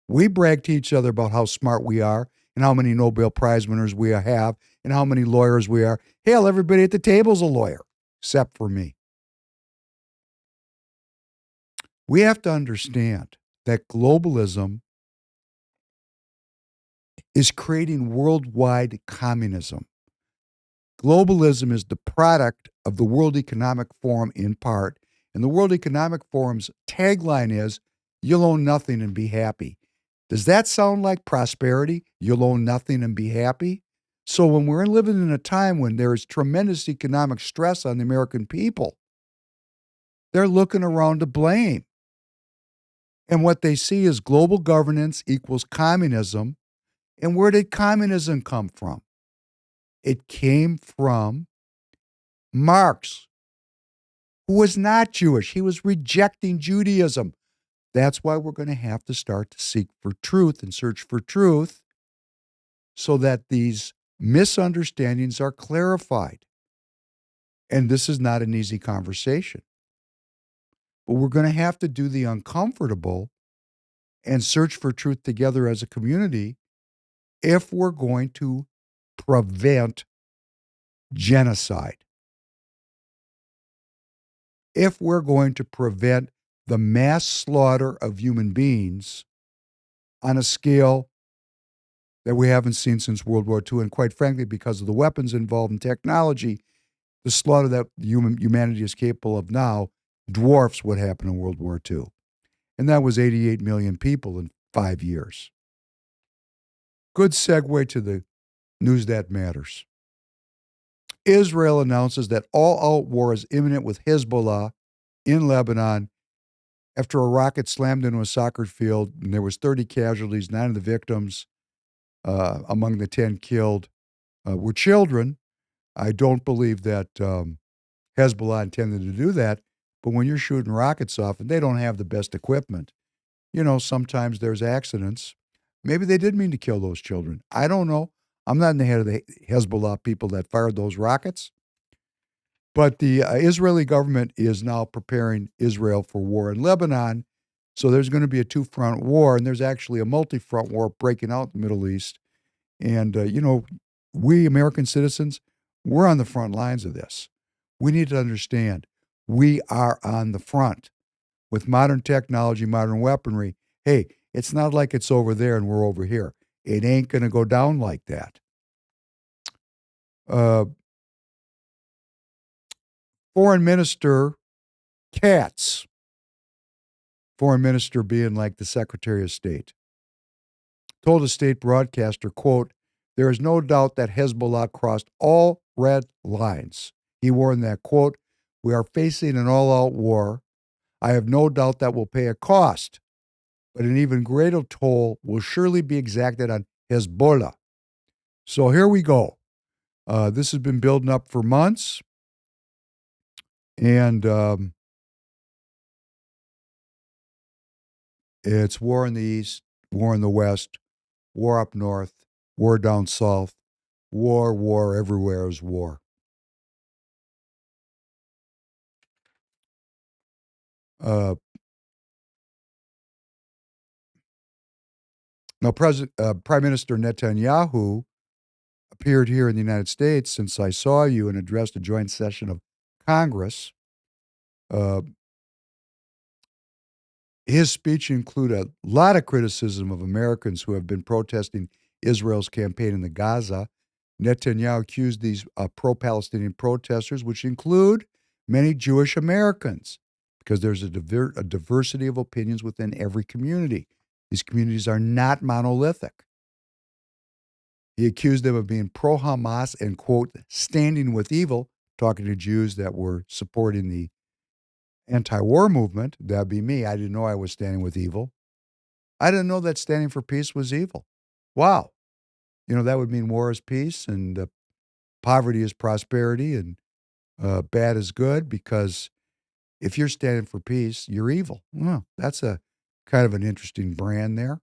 we brag to each other about how smart we are and how many Nobel Prize winners we have and how many lawyers we are. Hell, everybody at the table's a lawyer, except for me. We have to understand that globalism is creating worldwide communism. Globalism is the product of the World Economic Forum in part, and the World Economic Forum's tagline is, "You'll own nothing and be happy." Does that sound like prosperity? You'll own nothing and be happy? So when we're living in a time when there is tremendous economic stress on the American people, they're looking around to blame. And what they see is global governance equals communism. And where did communism come from? It came from Marx, who was not Jewish. He was rejecting Judaism. That's why we're going to have to start to seek for truth and search for truth so that these misunderstandings are clarified. And this is not an easy conversation. But we're going to have to do the uncomfortable and search for truth together as a community if we're going to prevent genocide. If we're going to prevent the mass slaughter of human beings on a scale that we haven't seen since World War II, and quite frankly, because of the weapons involved in technology, the slaughter that humanity is capable of now dwarfs what happened in World War II. And that was 88 million people in 5 years. Good segue to the news that matters. Israel announces that all-out war is imminent with Hezbollah in Lebanon after a rocket slammed into a soccer field, and there was 30 casualties. 9 of the victims, among the 10 killed, were children. I don't believe that Hezbollah intended to do that, but when you're shooting rockets off and they don't have the best equipment, sometimes there's accidents. Maybe they did mean to kill those children. I don't know. I'm not in the head of the Hezbollah people that fired those rockets. But the Israeli government is now preparing Israel for war in Lebanon. So there's going to be a two-front war, and there's actually a multi-front war breaking out in the Middle East. And, we American citizens, we're on the front lines of this. We need to understand we are on the front with modern technology, modern weaponry. Hey, it's not like it's over there and we're over here. It ain't going to go down like that. Foreign Minister Katz, foreign minister being like the Secretary of State, told a state broadcaster, quote, "There is no doubt that Hezbollah crossed all red lines." He warned that, quote, "We are facing an all-out war. I have no doubt that will pay a cost, but an even greater toll will surely be exacted on Hezbollah." So here we go. This has been building up for months. And it's war in the East, war in the West, war up north, war down south, war everywhere is war. Now, Prime Minister Netanyahu appeared here in the United States since I saw you and addressed a joint session of Congress. His speech included a lot of criticism of Americans who have been protesting Israel's campaign in the Gaza. Netanyahu accused these pro-Palestinian protesters, which include many Jewish Americans, because there's a diversity of opinions within every community. These communities are not monolithic. He accused them of being pro-Hamas and, quote, standing with evil, talking to Jews that were supporting the anti-war movement. That'd be me. I didn't know I was standing with evil. I didn't know that standing for peace was evil. Wow. That would mean war is peace and poverty is prosperity and bad is good, because if you're standing for peace, you're evil. Well, that's a kind of an interesting brand there.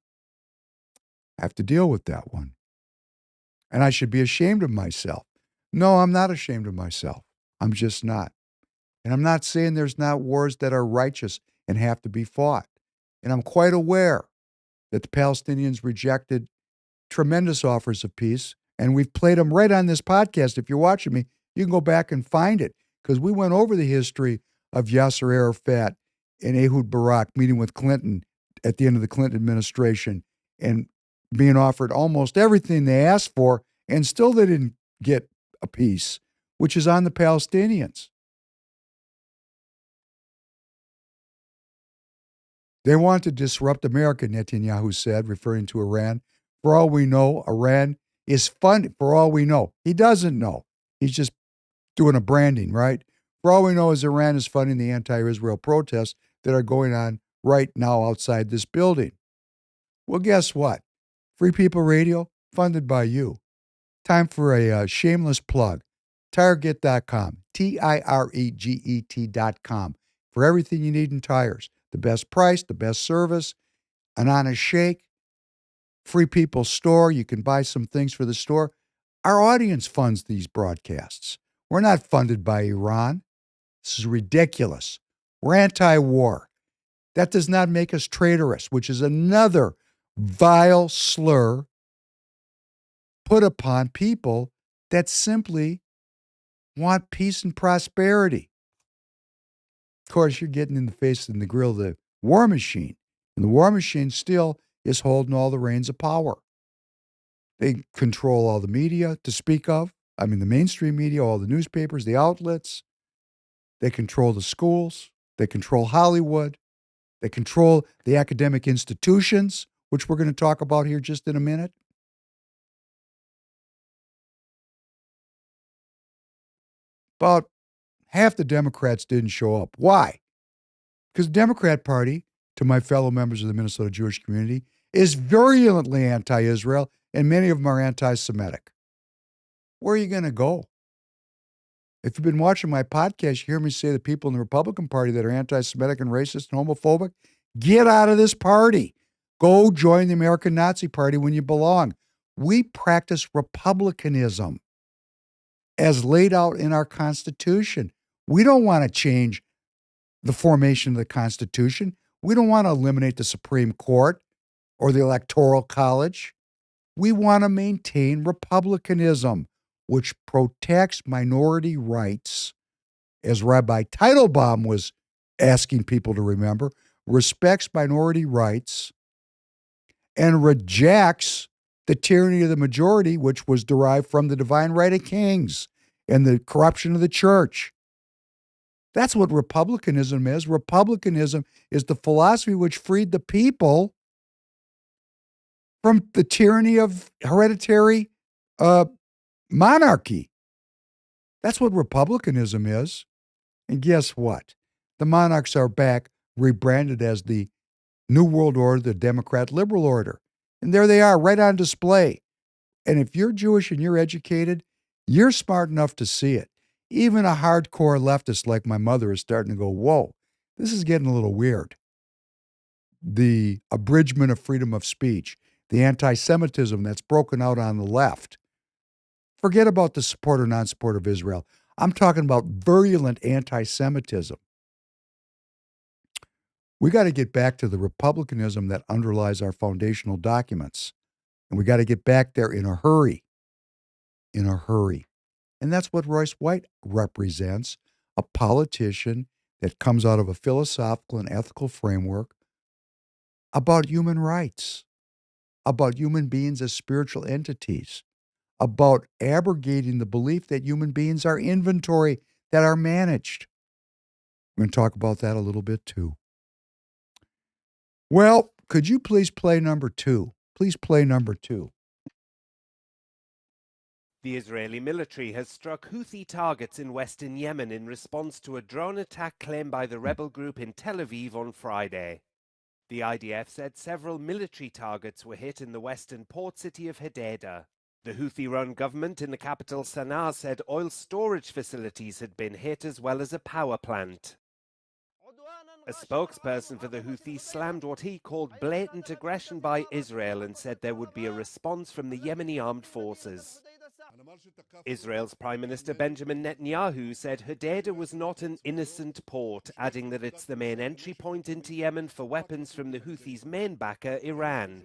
I have to deal with that one. and I should be ashamed of myself. No, I'm not ashamed of myself. I'm just not. And I'm not saying there's not wars that are righteous and have to be fought. And I'm quite aware that the Palestinians rejected tremendous offers of peace, and we've played them right on this podcast. If you're watching me, you can go back and find it, because we went over the history of Yasser Arafat and Ehud Barak meeting with Clinton at the end of the Clinton administration and being offered almost everything they asked for, and still they didn't get a peace, which is on the Palestinians. They want to disrupt America, Netanyahu said, referring to Iran. For all we know, Iran is funded. For all we know, he doesn't know. He's just doing a branding, right? For all we know is Iran is funding the anti-Israel protests that are going on right now outside this building. Well, guess what? Free People Radio, funded by you. Time for a shameless plug. Tireget.com, TIREGET.com, for everything you need in tires. The best price, the best service, an honest shake, Free People store. You can buy some things for the store. Our audience funds these broadcasts. We're not funded by Iran. This is ridiculous. We're anti-war. That does not make us traitorous, which is another vile slur put upon people that simply want peace and prosperity. Of course, you're getting in the face and the grill of the war machine. And the war machine still is holding all the reins of power. They control all the media to speak of. I mean, the mainstream media, all the newspapers, the outlets. They control the schools. They control Hollywood. They control the academic institutions, which we're going to talk about here just in a minute. About half the Democrats didn't show up. Why? Because the Democrat Party, to my fellow members of the Minnesota Jewish community, is virulently anti-Israel, and many of them are anti-Semitic. Where are you going to go? If you've been watching my podcast, you hear me say the people in the Republican Party that are anti-Semitic and racist and homophobic, get out of this party. Go join the American Nazi Party when you belong. We practice republicanism as laid out in our Constitution. We don't want to change the formation of the Constitution. We don't want to eliminate the Supreme Court or the Electoral College. We want to maintain republicanism, which protects minority rights, as Rabbi Teitelbaum was asking people to remember, respects minority rights, and rejects the tyranny of the majority, which was derived from the divine right of kings and the corruption of the church. That's what republicanism is. Republicanism is the philosophy which freed the people from the tyranny of hereditary monarchy. That's what republicanism is. And guess what? The monarchs are back, rebranded as the New World Order, the Democrat Liberal Order. And there they are, right on display. And if you're Jewish and you're educated, you're smart enough to see it. Even a hardcore leftist like my mother is starting to go, whoa, this is getting a little weird. The abridgment of freedom of speech, the anti-Semitism that's broken out on the left. Forget about the support or non-support of Israel. I'm talking about virulent anti-Semitism. We got to get back to the republicanism that underlies our foundational documents. And we got to get back there in a hurry. In a hurry. And that's what Royce White represents, a politician that comes out of a philosophical and ethical framework about human rights, about human beings as spiritual entities, about abrogating the belief that human beings are inventory, that are managed. We're going to talk about that a little bit too. Well, could you please play number 2? Please play number 2. The Israeli military has struck Houthi targets in western Yemen in response to a drone attack claimed by the rebel group in Tel Aviv on Friday. The IDF said several military targets were hit in the western port city of Hodeidah. The Houthi-run government in the capital Sana'a said oil storage facilities had been hit as well as a power plant. A spokesperson for the Houthis slammed what he called blatant aggression by Israel and said there would be a response from the Yemeni armed forces. Israel's Prime Minister Benjamin Netanyahu said Hodeidah was not an innocent port, adding that it's the main entry point into Yemen for weapons from the Houthis' main backer, Iran.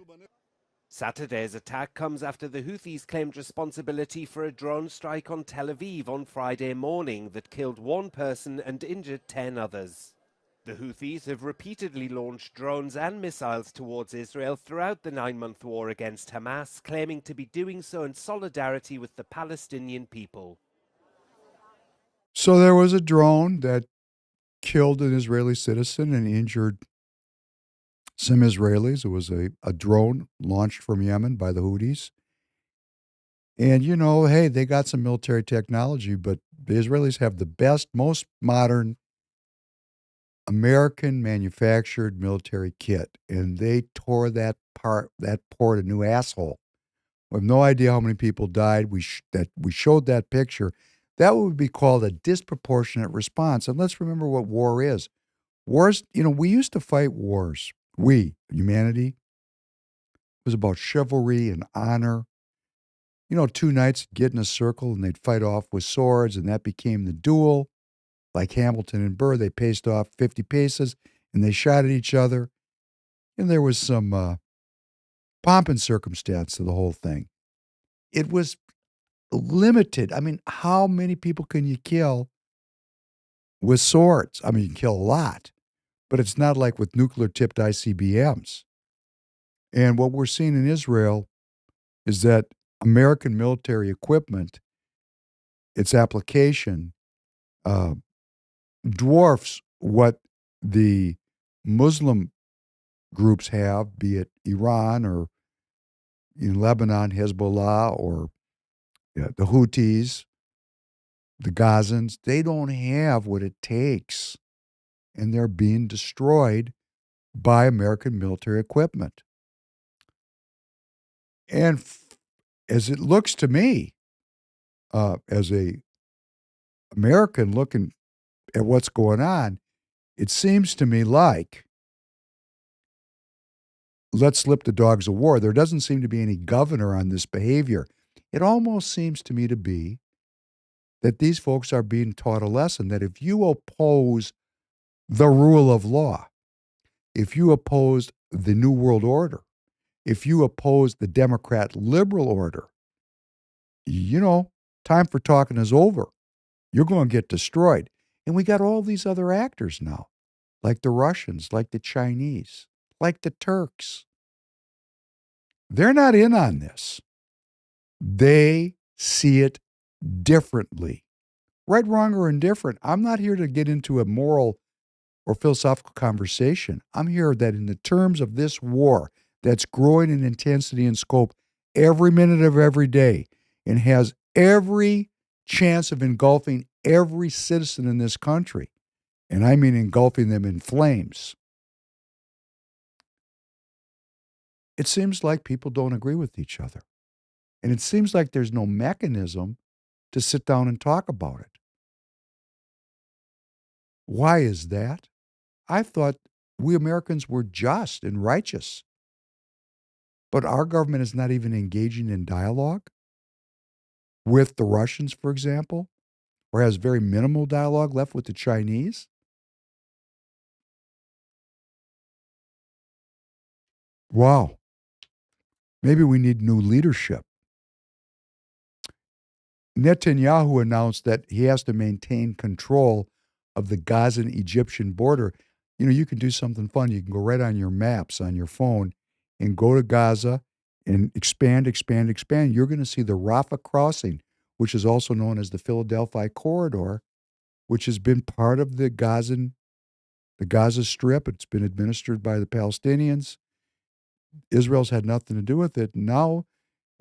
Saturday's attack comes after the Houthis claimed responsibility for a drone strike on Tel Aviv on Friday morning that killed one person and injured 10 others. The Houthis have repeatedly launched drones and missiles towards Israel throughout the 9-month war against Hamas, claiming to be doing so in solidarity with the Palestinian people. So there was a drone that killed an Israeli citizen and injured some Israelis. It was a drone launched from Yemen by the Houthis. And, you know, hey, they got some military technology, but the Israelis have the best, most modern American manufactured military kit. And they tore that port a new asshole. We have no idea how many people died. We showed that picture. That would be called a disproportionate response. And let's remember what war is. Wars, you know, we used to fight wars. Humanity, was about chivalry and honor. You know, two knights would get in a circle and they'd fight off with swords, and that became the duel. Like Hamilton and Burr, they paced off 50 paces and they shot at each other. And there was some pomp and circumstance to the whole thing. It was limited. I mean, how many people can you kill with swords? I mean, you can kill a lot, but it's not like with nuclear-tipped ICBMs. And what we're seeing in Israel is that American military equipment, its application, dwarfs what the Muslim groups have, be it Iran or in Lebanon, Hezbollah, or the Houthis, the Gazans. They don't have what it takes, and they're being destroyed by American military equipment. And as it looks to me, as a American looking at what's going on, it seems to me like let's slip the dogs of war. There doesn't seem to be any governor on this behavior. It almost seems to me to be that these folks are being taught a lesson that if you oppose the rule of law, if you oppose the New World Order, if you oppose the Democrat liberal order, you know, time for talking is over. You're going to get destroyed. And we got all these other actors now, like the Russians, like the Chinese, like the Turks. They're not in on this. They see it differently. Right, wrong, or indifferent. I'm not here to get into a moral or philosophical conversation. I'm here that in the terms of this war that's growing in intensity and scope every minute of every day and has every chance of engulfing every citizen in this country, and I mean engulfing them in flames, it seems like people don't agree with each other. And it seems like there's no mechanism to sit down and talk about it. Why is that? I thought we Americans were just and righteous. But our government is not even engaging in dialogue with the Russians, for example, or has very minimal dialogue left with the Chinese. Wow. Maybe we need new leadership. Netanyahu announced that he has to maintain control of the Gazan-Egyptian border. You know, you can do something fun. You can go right on your maps on your phone and go to Gaza and expand. You're going to see the Rafah crossing, which is also known as the Philadelphia corridor, which has been part of the Gaza Strip. It's been administered by the Palestinians. Israel's had nothing to do with it. Now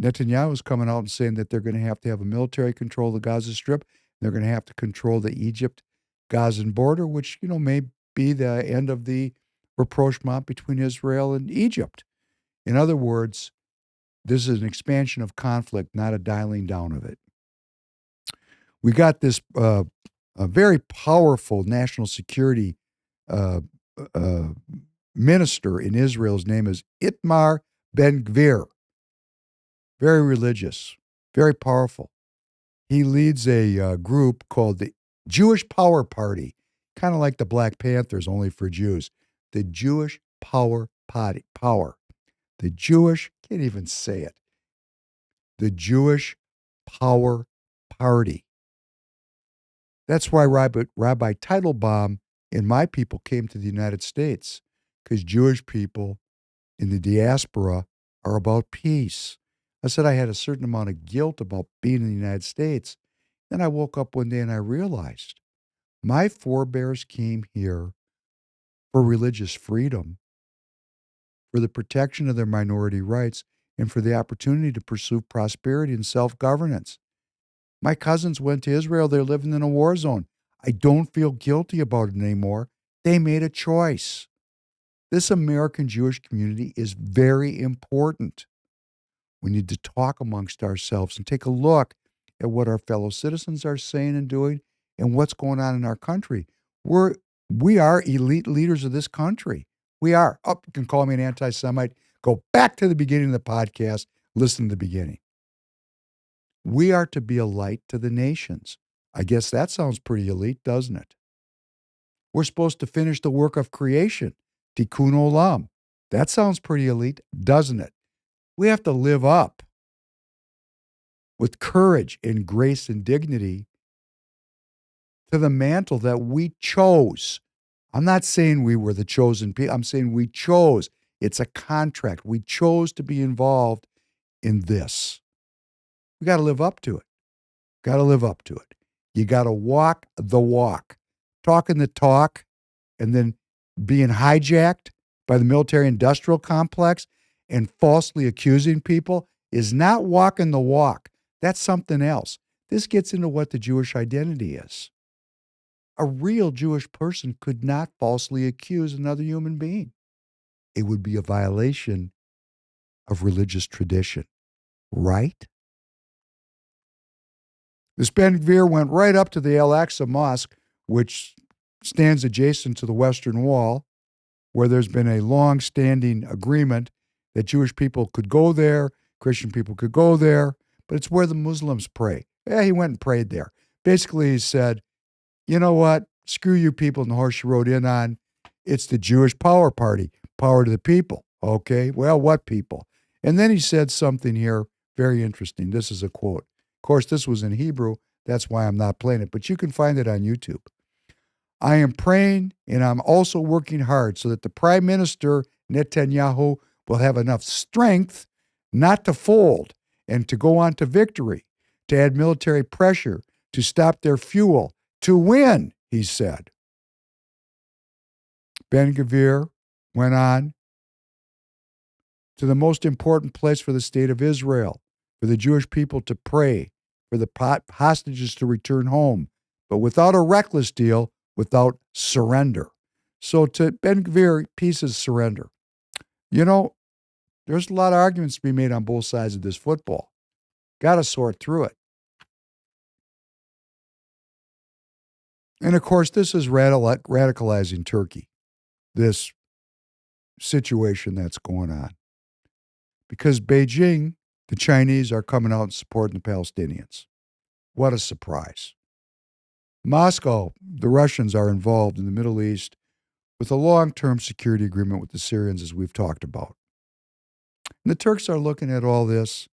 Netanyahu is coming out and saying that they're going to have a military control of the Gaza Strip. They're going to have to control the Egypt-Gazan border, which, you know, may be the end of the rapprochement between Israel and Egypt. In other words, this is an expansion of conflict, not a dialing down of it. We got this a very powerful national security minister in Israel. His name is Itmar Ben-Gvir. Very religious, very powerful. He leads a group called the Jewish Power Party, kind of like the Black Panthers, only for Jews. The Jewish Power Party. The Jewish, can't even say it. The Jewish Power Party. That's why Rabbi Teitelbaum and my people came to the United States, because Jewish people in the diaspora are about peace. I said I had a certain amount of guilt about being in the United States. Then I woke up one day and I realized my forebears came here for religious freedom, for the protection of their minority rights, and for the opportunity to pursue prosperity and self-governance. My cousins went to Israel. They're living in a war zone. I don't feel guilty about it anymore. They made a choice. This American Jewish community is very important. We need to talk amongst ourselves and take a look at what our fellow citizens are saying and doing and what's going on in our country. We are elite leaders of this country. We are. Oh, you can call me an anti-Semite. Go back to the beginning of the podcast. Listen to the beginning. We are to be a light to the nations. I guess that sounds pretty elite, doesn't it? We're supposed to finish the work of creation. Tikkun Olam. That sounds pretty elite, doesn't it? We have to live up with courage and grace and dignity to the mantle that we chose. I'm not saying we were the chosen people. I'm saying we chose. It's a contract. We chose to be involved in this. We got to live up to it. Got to live up to it. You got to walk the walk. Talking the talk and then being hijacked by the military-industrial complex and falsely accusing people is not walking the walk. That's something else. This gets into what the Jewish identity is. A real Jewish person could not falsely accuse another human being. It would be a violation of religious tradition, right? This Ben-Gvir went right up to the Al-Aqsa Mosque, which stands adjacent to the Western Wall, where there's been a long-standing agreement that Jewish people could go there, Christian people could go there, but it's where the Muslims pray. Yeah, he went and prayed there. Basically, he said, you know what? Screw you people in the horse you rode in on. It's the Jewish Power Party. Power to the people. Okay, well, what people? And then he said something here very interesting. This is a quote. Of course, this was in Hebrew. That's why I'm not playing it, but you can find it on YouTube. I am praying and I'm also working hard so that the Prime Minister, Netanyahu, will have enough strength not to fold and to go on to victory, to add military pressure, to stop their fuel, to win, he said. Ben-Gvir went on to the most important place for the state of Israel, for the Jewish people to pray, for the hostages to return home, but without a reckless deal, without surrender. So to Ben-Gvir, peace is surrender. You know, there's a lot of arguments to be made on both sides of this football. Got to sort through it. And of course, this is radicalizing Turkey, this situation that's going on. Because Beijing, the Chinese are coming out and supporting the Palestinians. What a surprise. Moscow, the Russians are involved in the Middle East with a long-term security agreement with the Syrians, as we've talked about. And the Turks are looking at all this.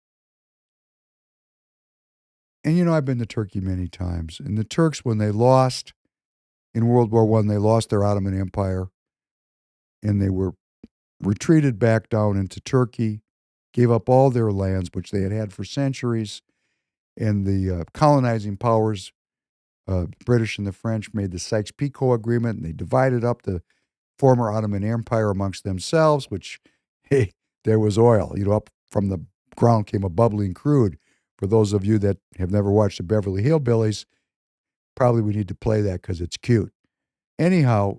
And you know, I've been to Turkey many times. And the Turks, when they lost in World War I, they lost their Ottoman Empire. And they were retreated back down into Turkey, gave up all their lands, which they had for centuries. And the colonizing powers, British and the French, made the Sykes-Picot Agreement, and they divided up the former Ottoman Empire amongst themselves, which, hey, there was oil. You know, up from the ground came a bubbling crude. For those of you that have never watched the Beverly Hillbillies, probably we need to play that because it's cute. Anyhow,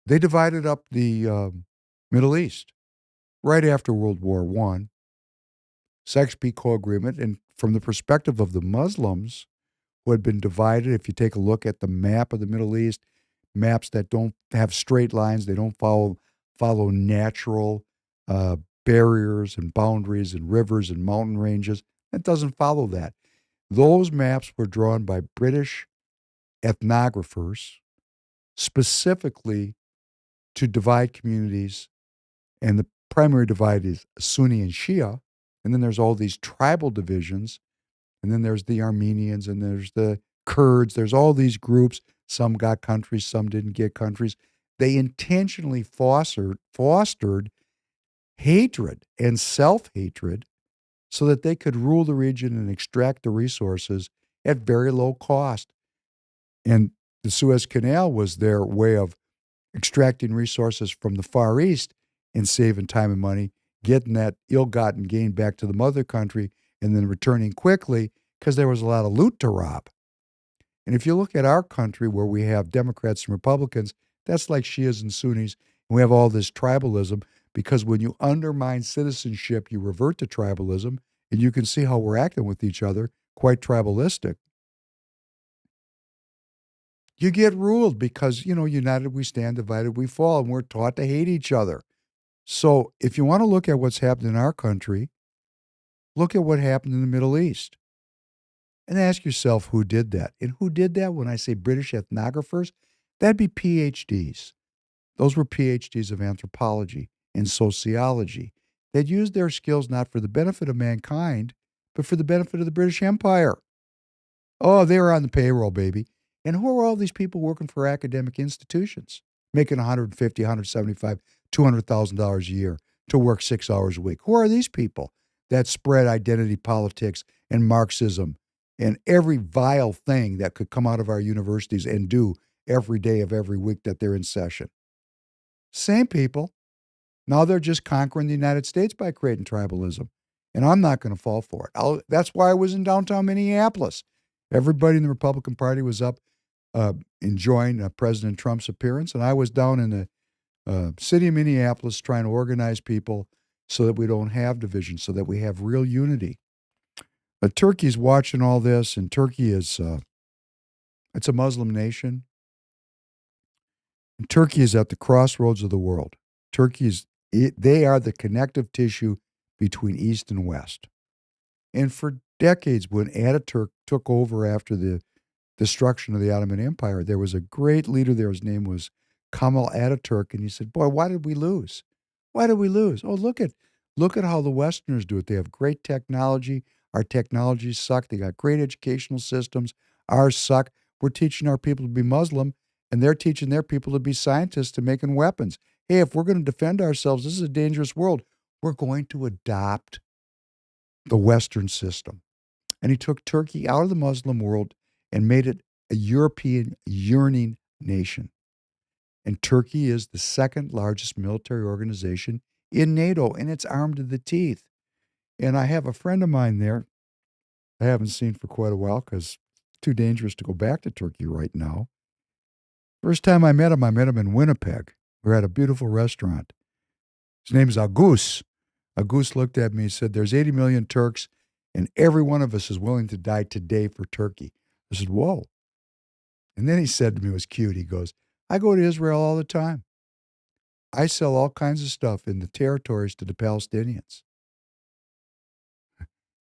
they divided up the Middle East right after World War I. Sykes-Picot Agreement, and from the perspective of the Muslims who had been divided, if you take a look at the map of the Middle East, maps that don't have straight lines. They don't follow natural barriers and boundaries and rivers and mountain ranges. It doesn't follow that. Those maps were drawn by British ethnographers specifically to divide communities, and the primary divide is Sunni and Shia, and then there's all these tribal divisions, and then there's the Armenians, and there's the Kurds, there's all these groups. Some got countries, some didn't get countries. They intentionally fostered hatred and self-hatred so that they could rule the region and extract the resources at very low cost. And the Suez Canal was their way of extracting resources from the Far East and saving time and money, getting that ill-gotten gain back to the mother country, and then returning quickly because there was a lot of loot to rob. And if you look at our country where we have Democrats and Republicans, that's like Shias and Sunnis, and we have all this tribalism because when you undermine citizenship, you revert to tribalism, and you can see how we're acting with each other, quite tribalistic. You get ruled because, united we stand, divided we fall, and we're taught to hate each other. So if you want to look at what's happened in our country, look at what happened in the Middle East. And ask yourself who did that. And who did that? When I say British ethnographers, that'd be PhDs. Those were PhDs of anthropology and sociology. They'd used their skills not for the benefit of mankind, but for the benefit of the British Empire. Oh, they were on the payroll, baby. And who are all these people working for academic institutions, making $150, $175, $200,000 a year to work 6 hours a week? Who are these people that spread identity politics and Marxism and every vile thing that could come out of our universities and do every day of every week that they're in session? Same people. Now they're just conquering the United States by creating tribalism. And I'm not going to fall for it. That's why I was in downtown Minneapolis. Everybody in the Republican Party was up enjoying President Trump's appearance, and I was down in the city of Minneapolis trying to organize people so that we don't have division, so that we have real unity. But Turkey's watching all this, and Turkey is it's a Muslim nation. And Turkey is at the crossroads of the world. They are the connective tissue between East and West. And for decades, when Ataturk took over after the destruction of the Ottoman Empire, there was a great leader there. His name was Kemal Ataturk, and he said, "Boy, why did we lose? Why did we lose? Oh, look at how the Westerners do it. They have great technology. Our technologies suck. They got great educational systems. Ours suck. We're teaching our people to be Muslim, and they're teaching their people to be scientists and making weapons. Hey, if we're going to defend ourselves, this is a dangerous world. We're going to adopt the Western system." And he took Turkey out of the Muslim world and made it a European yearning nation. And Turkey is the second largest military organization in NATO, and it's armed to the teeth. And I have a friend of mine there I haven't seen for quite a while because it's too dangerous to go back to Turkey right now. First time I met him in Winnipeg. We were at a beautiful restaurant. His name is Agus. Agus looked at me and said, "There's 80 million Turks, and every one of us is willing to die today for Turkey." I said, "Whoa." And then he said to me, it was cute, he goes, "I go to Israel all the time. I sell all kinds of stuff in the territories to the Palestinians."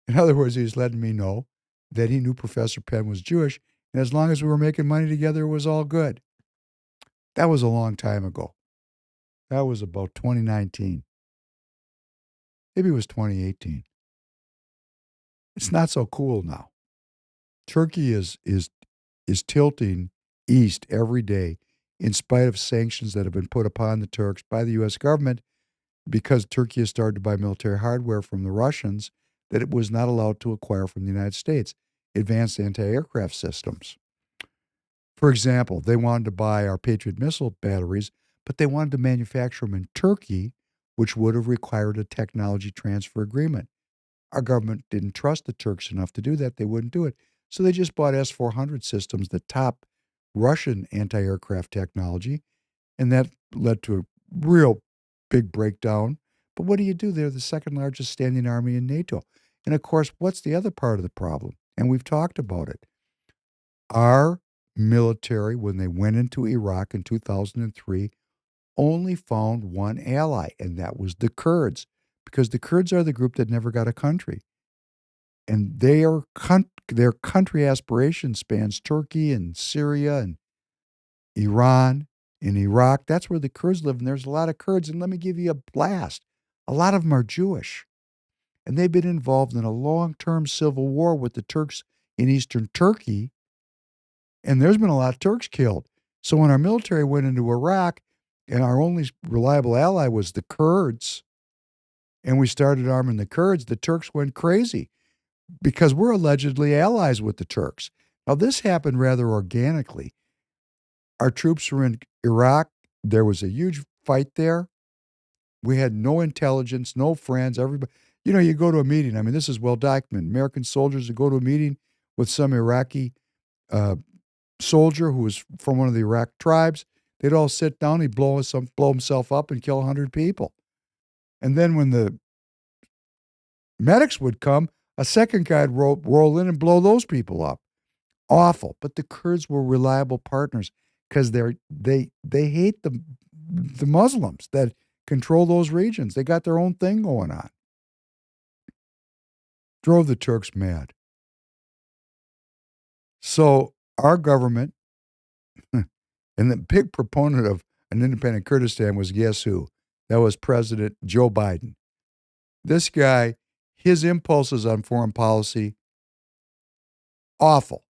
In other words, he was letting me know that he knew Professor Penn was Jewish, and as long as we were making money together, it was all good. That was a long time ago. That was about 2019. Maybe it was 2018. It's not so cool now. Turkey is tilting east every day in spite of sanctions that have been put upon the Turks by the U.S. government because Turkey has started to buy military hardware from the Russians that it was not allowed to acquire from the United States, advanced anti-aircraft systems. For example, they wanted to buy our Patriot missile batteries, but they wanted to manufacture them in Turkey, which would have required a technology transfer agreement. Our government didn't trust the Turks enough to do that. They wouldn't do it. So they just bought S-400 systems, the top Russian anti-aircraft technology, and that led to a real big breakdown. But what do? They're the second largest standing army in NATO. And of course, what's the other part of the problem? And we've talked about it. Our military, when they went into Iraq in 2003, only found one ally, and that was the Kurds, because the Kurds are the group that never got a country. And their country aspiration spans Turkey and Syria and Iran and Iraq. That's where the Kurds live, and there's a lot of Kurds. And let me give you a blast. A lot of them are Jewish, and they've been involved in a long-term civil war with the Turks in eastern Turkey, and there's been a lot of Turks killed. So when our military went into Iraq, and our only reliable ally was the Kurds, and we started arming the Kurds, the Turks went crazy because we're allegedly allies with the Turks. Now, this happened rather organically. Our troops were in Iraq. There was a huge fight there. We had no intelligence, no friends. Everybody, you go to a meeting. I mean, this is well documented. American soldiers would go to a meeting with some Iraqi soldier who was from one of the Iraq tribes. They'd all sit down. He'd blow himself up and kill 100 people. And then when the medics would come, a second guy'd roll in and blow those people up. Awful. But the Kurds were reliable partners because they hate the Muslims that control those regions. They got their own thing going on. Drove the Turks mad. So our government, and the big proponent of an independent Kurdistan was, guess who? That was President Joe Biden. This guy, his impulses on foreign policy, awful.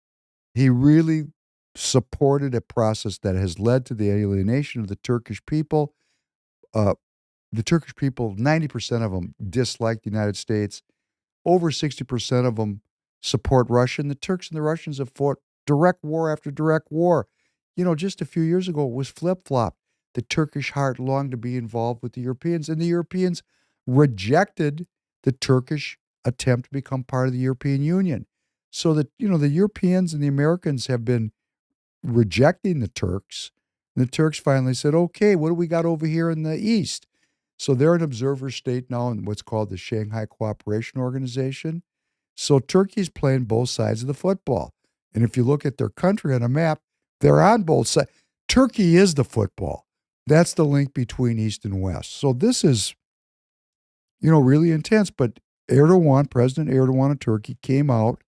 He really supported a process that has led to the alienation of the Turkish people. The Turkish people, 90% of them dislike the United States. Over 60% of them support Russia. And the Turks and the Russians have fought direct war after direct war. Just a few years ago, it was flip-flop. The Turkish heart longed to be involved with the Europeans, and the Europeans rejected the Turkish attempt to become part of the European Union. So that, the Europeans and the Americans have been rejecting the Turks. And the Turks finally said, okay, what do we got over here in the East? So they're an observer state now in what's called the Shanghai Cooperation Organization. So Turkey's playing both sides of the football. And if you look at their country on a map, they're on both sides. Turkey is the football. That's the link between East and West. So this is, really intense. But President Erdogan of Turkey came out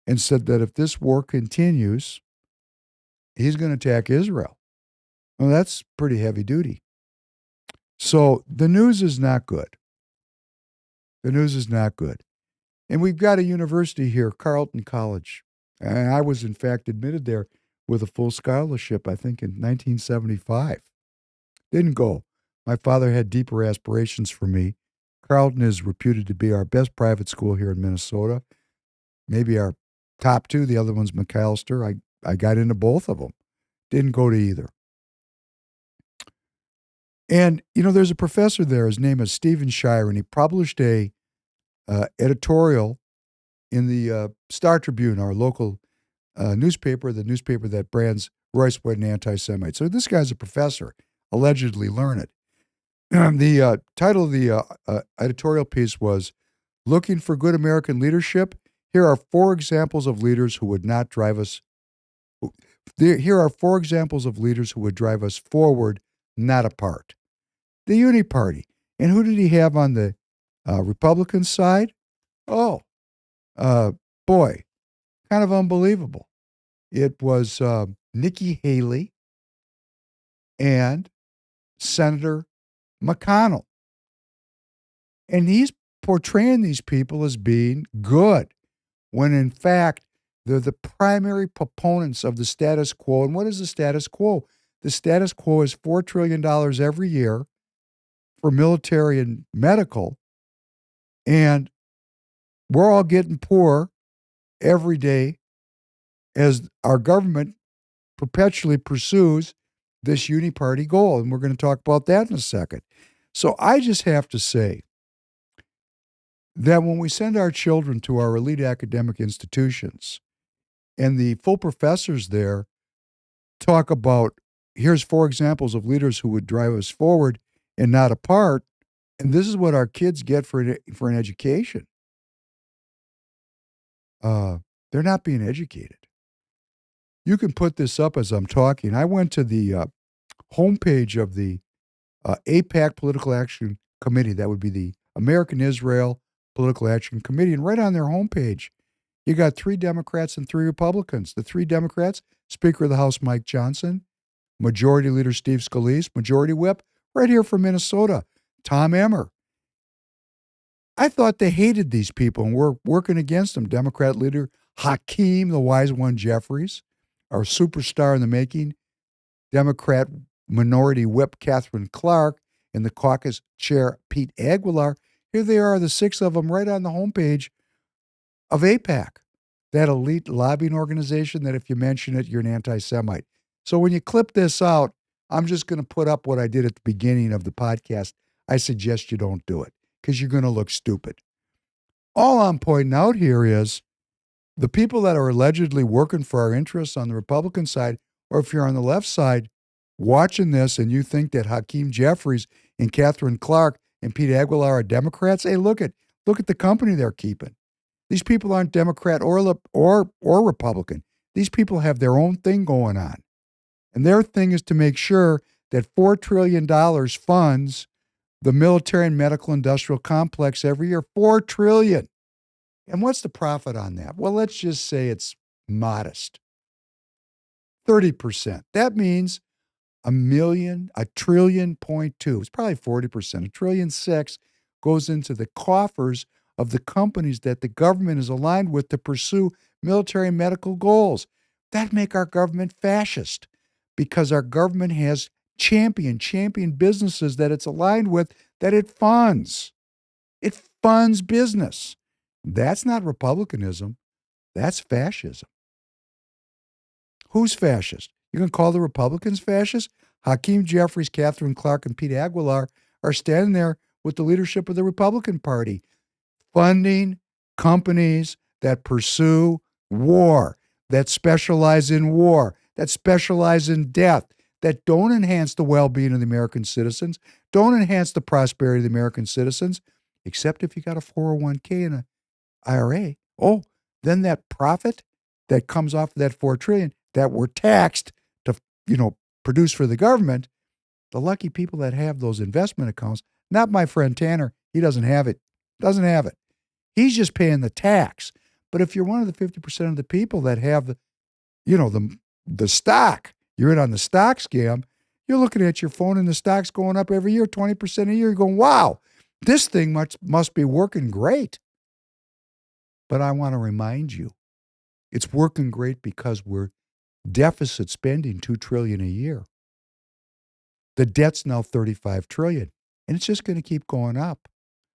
and said that if this war continues, he's going to attack Israel. Well, that's pretty heavy duty. So the news is not good. The news is not good. And we've got a university here, Carleton College. And I was, in fact, admitted there with a full scholarship, I think, in 1975. Didn't go. My father had deeper aspirations for me. Carleton is reputed to be our best private school here in Minnesota. Maybe our top two. The other one's McAllister. I got into both of them. Didn't go to either. And, there's a professor there. His name is Stephen Shire, and he published a editorial in the Star Tribune, our local newspaper, the newspaper that brands Royce White an anti-Semite. So this guy's a professor, allegedly learned. The title of the editorial piece was, "Looking for Good American Leadership? Here are 4 examples of leaders who would not drive us. Here are 4 examples of leaders who would drive us forward, not apart." The uni-party. And who did he have on the Republican side? Oh, boy, kind of unbelievable. It was Nikki Haley and Senator McConnell. And he's portraying these people as being good, when in fact, they're the primary proponents of the status quo. And what is the status quo? The status quo is $4 trillion every year for military and medical. And we're all getting poorer every day as our government perpetually pursues this uni-party goal. And we're going to talk about that in a second. So I just have to say that when we send our children to our elite academic institutions and the full professors there talk about, here's 4 examples of leaders who would drive us forward and not apart, and this is what our kids get for an education, they're not being educated. You can put this up as I'm talking. I went to the homepage of the APAC Political Action Committee. That would be the American Israel Political Action Committee. And right on their homepage, you got 3 Democrats and 3 Republicans. The 3 Democrats, Speaker of the House Mike Johnson, Majority Leader Steve Scalise, Majority Whip, right here from Minnesota, Tom Emmer. I thought they hated these people and were working against them. Democrat leader Hakeem, the wise one, Jeffries, our superstar in the making, Democrat Minority Whip Catherine Clark, and the caucus chair Pete Aguilar. Here they are, the 6 of them, right on the homepage of APAC, that elite lobbying organization that if you mention it, you're an anti-Semite. So when you clip this out, I'm just going to put up what I did at the beginning of the podcast. I suggest you don't do it because you're going to look stupid. All I'm pointing out here is the people that are allegedly working for our interests on the Republican side, or if you're on the left side watching this and you think that Hakeem Jeffries and Catherine Clark and Pete Aguilar are Democrats, hey, look at the company they're keeping. These people aren't Democrat or Republican. These people have their own thing going on. And their thing is to make sure that $4 trillion funds the military and medical industrial complex every year. $4 trillion. And what's the profit on that? Well, let's just say it's modest. 30%. That means $1 trillion, 0.2. It's probably 40%. $1.6 trillion goes into the coffers of the companies that the government is aligned with to pursue military and medical goals. That make our government fascist because our government has champion businesses that it's aligned with that it funds. It funds business. That's not republicanism. That's fascism. Who's fascist? You can call the Republicans fascist? Hakeem Jeffries, Catherine Clark, and Pete Aguilar are standing there with the leadership of the Republican Party, funding companies that pursue war, that specialize in war, that specialize in death, that don't enhance the well-being of the American citizens, don't enhance the prosperity of the American citizens, except if you got a 401k and an IRA. Oh, then that profit that comes off of that $4 trillion that we're taxed to, produce for the government, the lucky people that have those investment accounts, not my friend Tanner, he doesn't have it. He's just paying the tax. But if you're one of the 50% of the people that have the stock, you're in on the stock scam, you're looking at your phone and the stock's going up every year, 20% a year. You're going, wow, this thing must be working great. But I want to remind you, it's working great because we're deficit spending $2 trillion a year. The debt's now $35 trillion, and it's just going to keep going up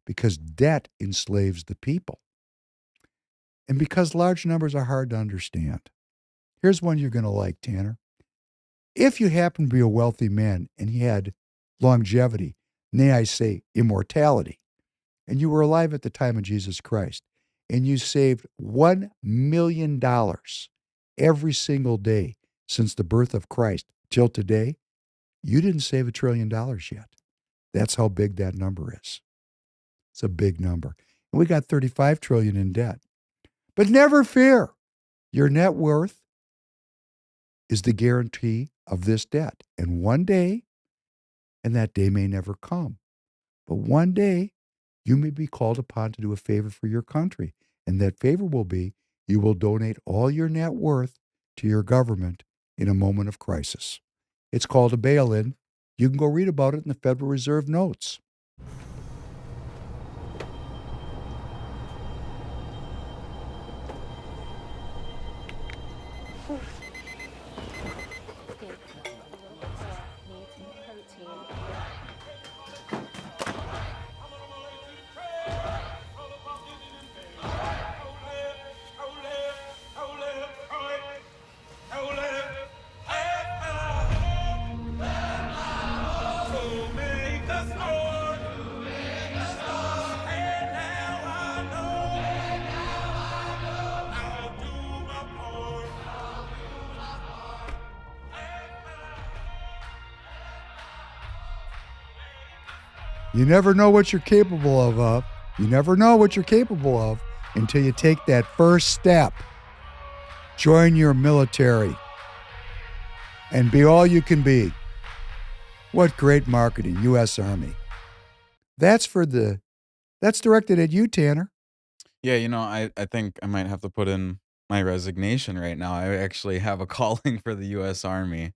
because debt enslaves the people. And because large numbers are hard to understand. Here's one you're going to like, Tanner. If you happen to be a wealthy man and you had longevity, nay, I say immortality, and you were alive at the time of Jesus Christ, and you saved $1 million every single day since the birth of Christ till today, you didn't save $1 trillion yet. That's how big that number is. It's a big number. And we got $35 trillion in debt. But never fear. Your net worth is the guarantee of this debt. And one day, and that day may never come, but one day you may be called upon to do a favor for your country. And that favor will be you will donate all your net worth to your government in a moment of crisis. It's called a bail-in. You can go read about it in the Federal Reserve notes. You never know what you're capable of. You never know what you're capable of until you take that first step. Join your military. and be all you can be. What great marketing, U.S. Army. That's directed at you, Tanner. Yeah, I think I might have to put in my resignation right now. I actually have a calling for the U.S. Army.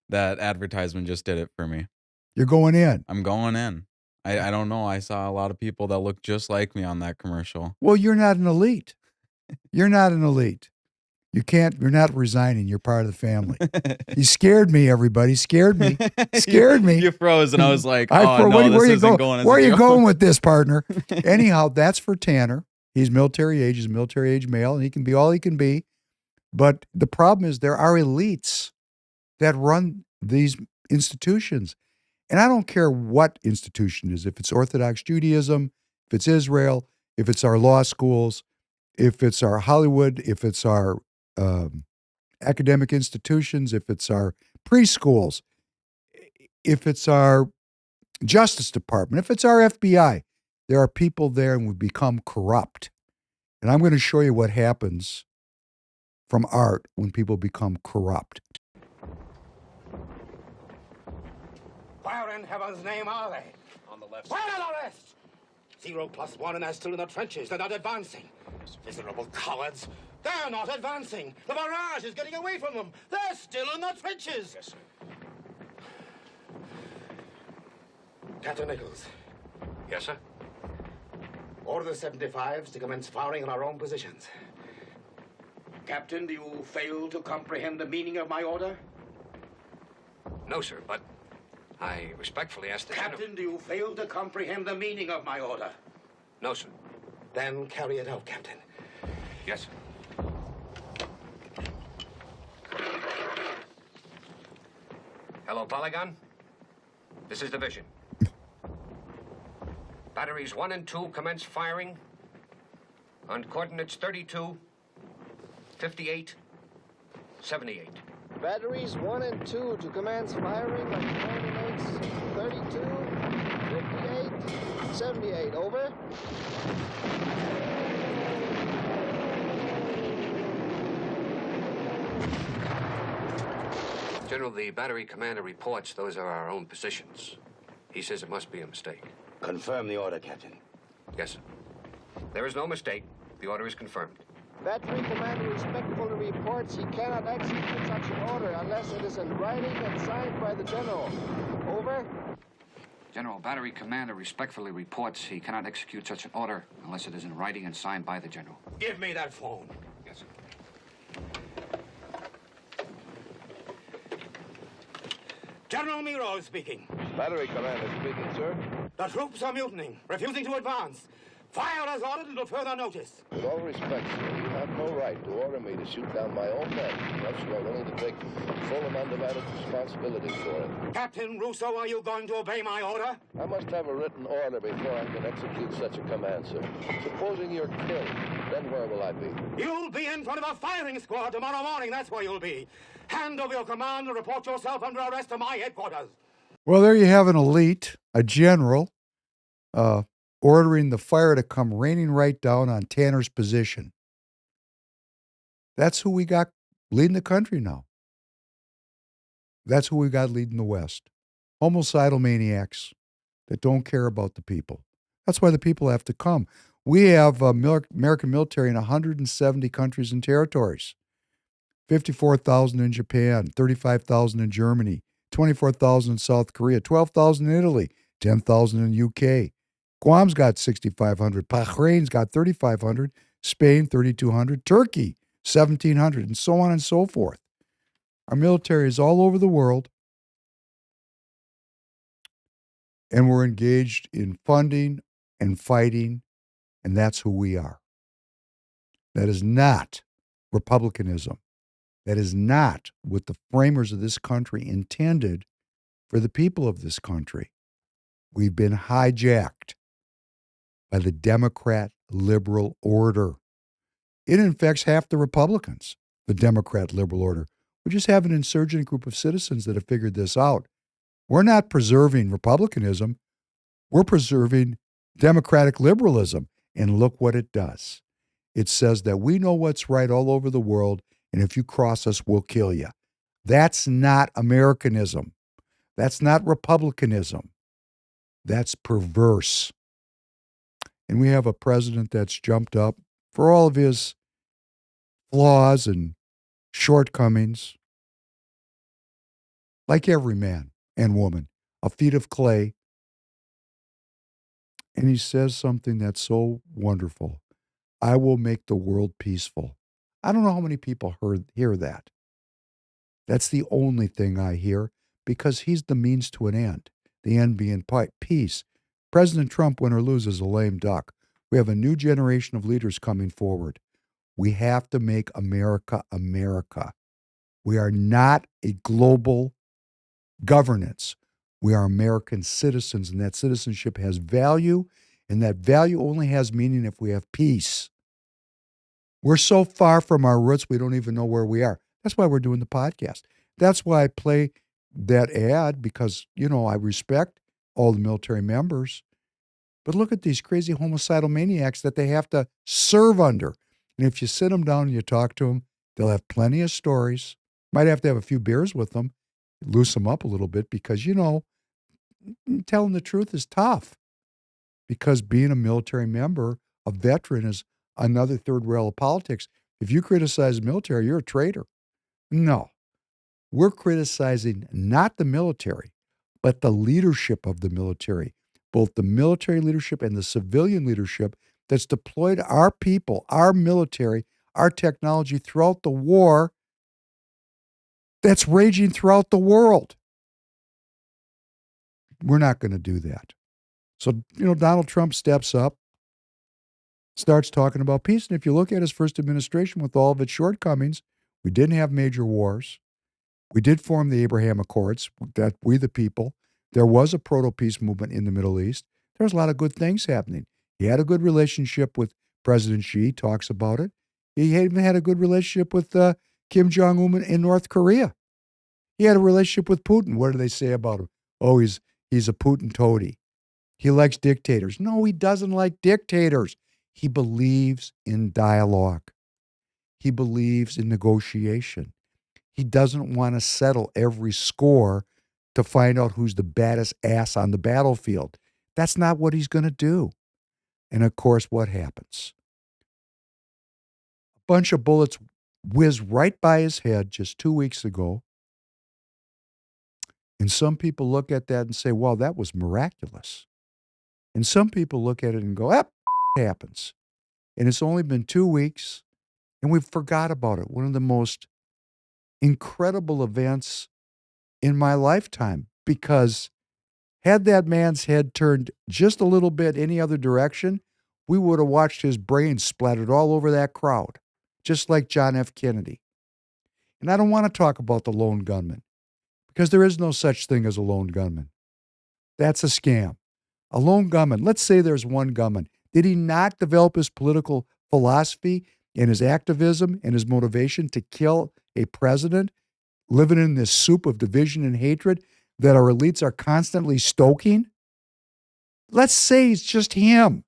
That advertisement just did it for me. You're going in. I'm going in. I don't know. I saw a lot of people that look just like me on that commercial. Well, you're not an elite. You're not an elite. You're not resigning. You're part of the family. You scared me, everybody. Scared me. Scared me. You froze, and I was like, where this you isn't going? going as Where a are you joke. going with this, partner? Anyhow, that's for Tanner. He's military age. He's a military age male, and he can be all he can be. But the problem is there are elites that run these institutions. And I don't care what institution it is, if it's Orthodox Judaism, if it's Israel, if it's our law schools, if it's our Hollywood, if it's our academic institutions, if it's our preschools, if it's our Justice Department, if it's our FBI, there are people there and we become corrupt. And I'm going to show you what happens from art when people become corrupt. Where in heaven's name are they? On the left. Where are the rest? 0+1 and they're still in the trenches. They're not advancing. Miserable cowards. They're not advancing. The barrage is getting away from them. They're still in the trenches. Yes, sir. Captain Nichols, Yes, sir. order the 75s to commence firing on our own positions. Captain, do you fail to comprehend the meaning of my order? No, sir, but I respectfully ask the Captain, do you fail to comprehend the meaning of my order? No, sir. Then carry it out, Captain. Yes, sir. Hello, Polygon. This is Division. Batteries 1 and 2 commence firing on coordinates 32, 58, 78. Batteries 1 and 2 to commence firing on coordinates 32, 58, 78. Over. General, the battery commander reports those are our own positions. He says it must be a mistake. Confirm the order, Captain. Yes, sir. There is no mistake. The order is confirmed. Battery commander respectfully reports he cannot execute such an order unless it is in writing and signed by the general. Over. General, battery commander respectfully reports he cannot execute such an order unless it is in writing and signed by the general. Give me that phone. Yes, sir. General Miro speaking. Battery commander speaking, sir. The troops are mutinying, refusing to advance. Fire as ordered until further notice. With all respect, sir, you have no right to order me to shoot down my own men unless you are willing to take full and undivided responsibility for it. Captain Russo, are you going to obey my order? I must have a written order before I can execute such a command, sir. Supposing you're killed, then where will I be? You'll be in front of a firing squad tomorrow morning, that's where you'll be. Hand over your command and report yourself under arrest to my headquarters. Well, there you have an elite, a general, ordering the fire to come raining right down on Tanner's position. That's who we got leading the country now. That's who we got leading the West. Homicidal maniacs that don't care about the people. That's why the people have to come. We have American military in 170 countries and territories. 54,000 in Japan, 35,000 in Germany, 24,000 in South Korea, 12,000 in Italy, 10,000 in UK. Guam's got 6,500. Bahrain's got 3,500. Spain, 3,200. Turkey, 1,700, and so on and so forth. Our military is all over the world, and we're engaged in funding and fighting, and that's who we are. That is not republicanism. That is not what the framers of this country intended for the people of this country. We've been hijacked by the Democrat liberal order. It infects half the Republicans, the Democrat liberal order. We just have an insurgent group of citizens that have figured this out. We're not preserving republicanism. We're preserving democratic liberalism. And look what it does. It says that we know what's right all over the world, and if you cross us, we'll kill you. That's not Americanism. That's not republicanism. That's perverse. And we have a president that's jumped up for all of his flaws and shortcomings, like every man and woman, a feet of clay. And he says something that's so wonderful. I will make the world peaceful. I don't know how many people hear that. That's the only thing I hear because he's the means to an end, the end being peace. President Trump, win or lose, is a lame duck. We have a new generation of leaders coming forward. We have to make America America. We are not a global governance. We are American citizens, and that citizenship has value, and that value only has meaning if we have peace. We're so far from our roots, we don't even know where we are. That's why we're doing the podcast. That's why I play that ad because, I respect all the military members. But look at these crazy homicidal maniacs that they have to serve under. And if you sit them down and you talk to them, they'll have plenty of stories. Might have to have a few beers with them, loose them up a little bit because, telling the truth is tough. Because being a military member, a veteran, is another third rail of politics. If you criticize the military, you're a traitor. No. We're criticizing not the military, but the leadership of the military, both the military leadership and the civilian leadership that's deployed our people, our military, our technology throughout the war that's raging throughout the world. We're not going to do that. So, Donald Trump steps up, starts talking about peace. And if you look at his first administration with all of its shortcomings, we didn't have major wars. We did form the Abraham Accords, that we the people. There was a proto-peace movement in the Middle East. There was a lot of good things happening. He had a good relationship with President Xi, talks about it. He even had a good relationship with Kim Jong-un in North Korea. He had a relationship with Putin. What do they say about him? Oh, he's a Putin toady. He likes dictators. No, he doesn't like dictators. He believes in dialogue. He believes in negotiation. He doesn't want to settle every score to find out who's the baddest ass on the battlefield. That's not what he's going to do. And of course, what happens? A bunch of bullets whiz right by his head just 2 weeks ago. And some people look at that and say, well, that was miraculous. And some people look at it and go, it happens. And it's only been 2 weeks, and we forgot about it. One of the most incredible events in my lifetime, because had that man's head turned just a little bit any other direction, we would have watched his brains splattered all over that crowd, just like John F. Kennedy. And I don't want to talk about the lone gunman, because there is no such thing as a lone gunman. That's a scam. A lone gunman, let's say there's one gunman. Did he not develop his political philosophy and his activism and his motivation to kill a president living in this soup of division and hatred that our elites are constantly stoking? Let's say it's just him.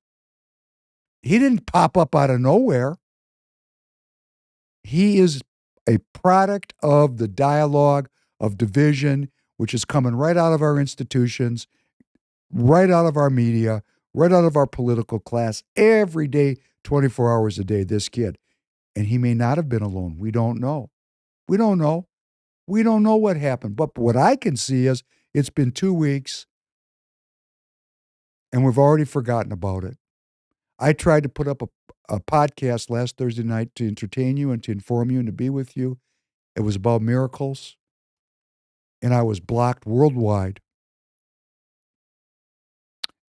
He didn't pop up out of nowhere. He is a product of the dialogue of division, which is coming right out of our institutions, right out of our media, right out of our political class, every day, 24 hours a day, this kid. And he may not have been alone. We don't know. We don't know. We don't know what happened. But what I can see is it's been 2 weeks and we've already forgotten about it. I tried to put up a podcast last Thursday night to entertain you and to inform you and to be with you. It was about miracles. And I was blocked worldwide.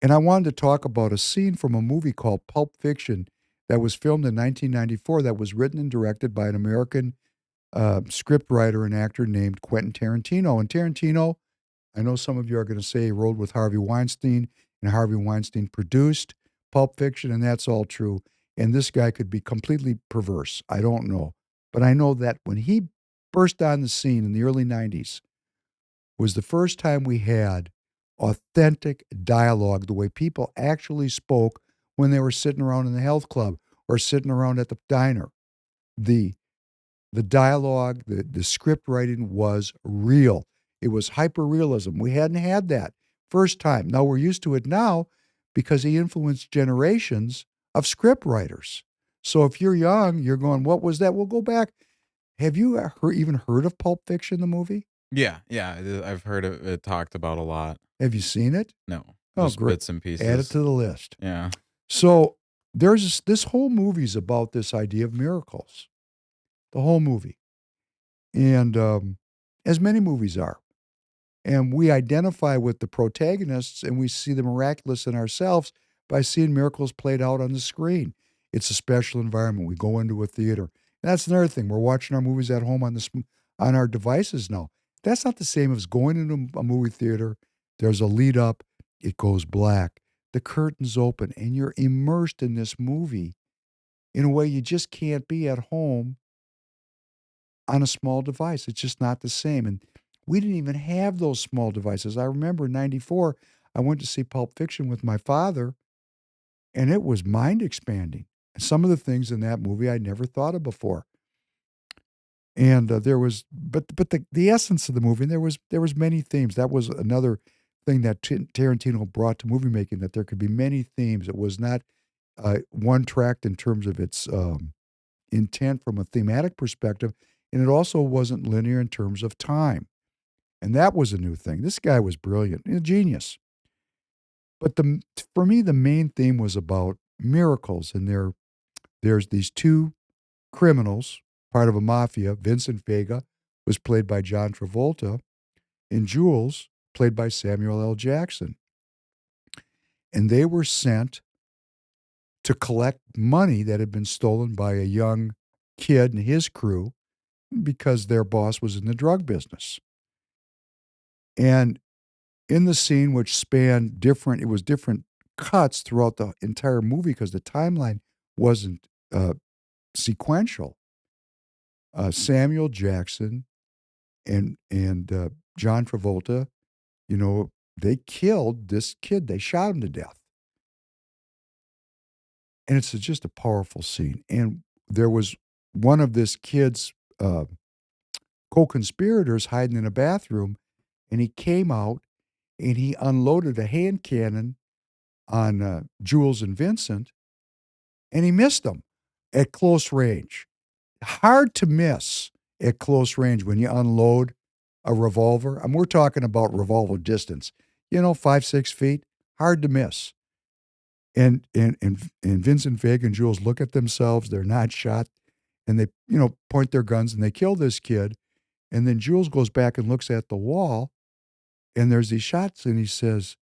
And I wanted to talk about a scene from a movie called Pulp Fiction that was filmed in 1994 that was written and directed by an American scriptwriter and actor named Quentin Tarantino. And Tarantino, I know some of you are going to say he rode with Harvey Weinstein, and Harvey Weinstein produced Pulp Fiction, and that's all true. And this guy could be completely perverse. I don't know. But I know that when he burst on the scene in the early 90s was the first time we had authentic dialogue, the way people actually spoke when they were sitting around in the health club or sitting around at the diner. The The dialogue, the script writing was real. It was hyper-realism. We hadn't had that first time. Now we're used to it now because he influenced generations of script writers. So if you're young, you're going, what was that? We'll go back. Have you even heard of Pulp Fiction, the movie? Yeah, I've heard it talked about a lot. Have you seen it? No, Oh, just great. bits and pieces. Add it to the list. Yeah. So there's this whole movie's about this idea of miracles, the whole movie. And as many movies are. And we identify with the protagonists and we see the miraculous in ourselves by seeing miracles played out on the screen. It's a special environment. We go into a theater. And that's another thing. We're watching our movies at home on our devices now. That's not the same as going into a movie theater. There's a lead up. It goes black. The curtains open and you're immersed in this movie in a way you just can't be at home on a small device. It's just not the same. And we didn't even have those small devices. I remember in 94, I went to see Pulp Fiction with my father, and it was mind expanding. Some of the things in that movie I never thought of before. And there was, but the essence of the movie, and there was many themes. That was another thing that Tarantino brought to movie making, that there could be many themes. It was not one tracked in terms of its intent from a thematic perspective, and it also wasn't linear in terms of time. And that was a new thing. This guy was brilliant, a genius. But for me, the main theme was about miracles. And there's these two criminals, part of a mafia. Vincent Vega was played by John Travolta, and Jules, played by Samuel L. Jackson. And they were sent to collect money that had been stolen by a young kid and his crew because their boss was in the drug business. And in the scene, which spanned different cuts throughout the entire movie because the timeline wasn't sequential. Samuel Jackson and John Travolta, they killed this kid. They shot him to death. And it's just a powerful scene. And there was one of this kid's co-conspirators hiding in a bathroom, and he came out and he unloaded a hand cannon on Jules and Vincent, and he missed them at close range. Hard to miss at close range when you unload a revolver. And we're talking about revolver distance, 5-6 feet, hard to miss. And Vincent Vega and Jules look at themselves, they're not shot, and they, point their guns and they kill this kid. And then Jules goes back and looks at the wall, and there's these shots, and he says,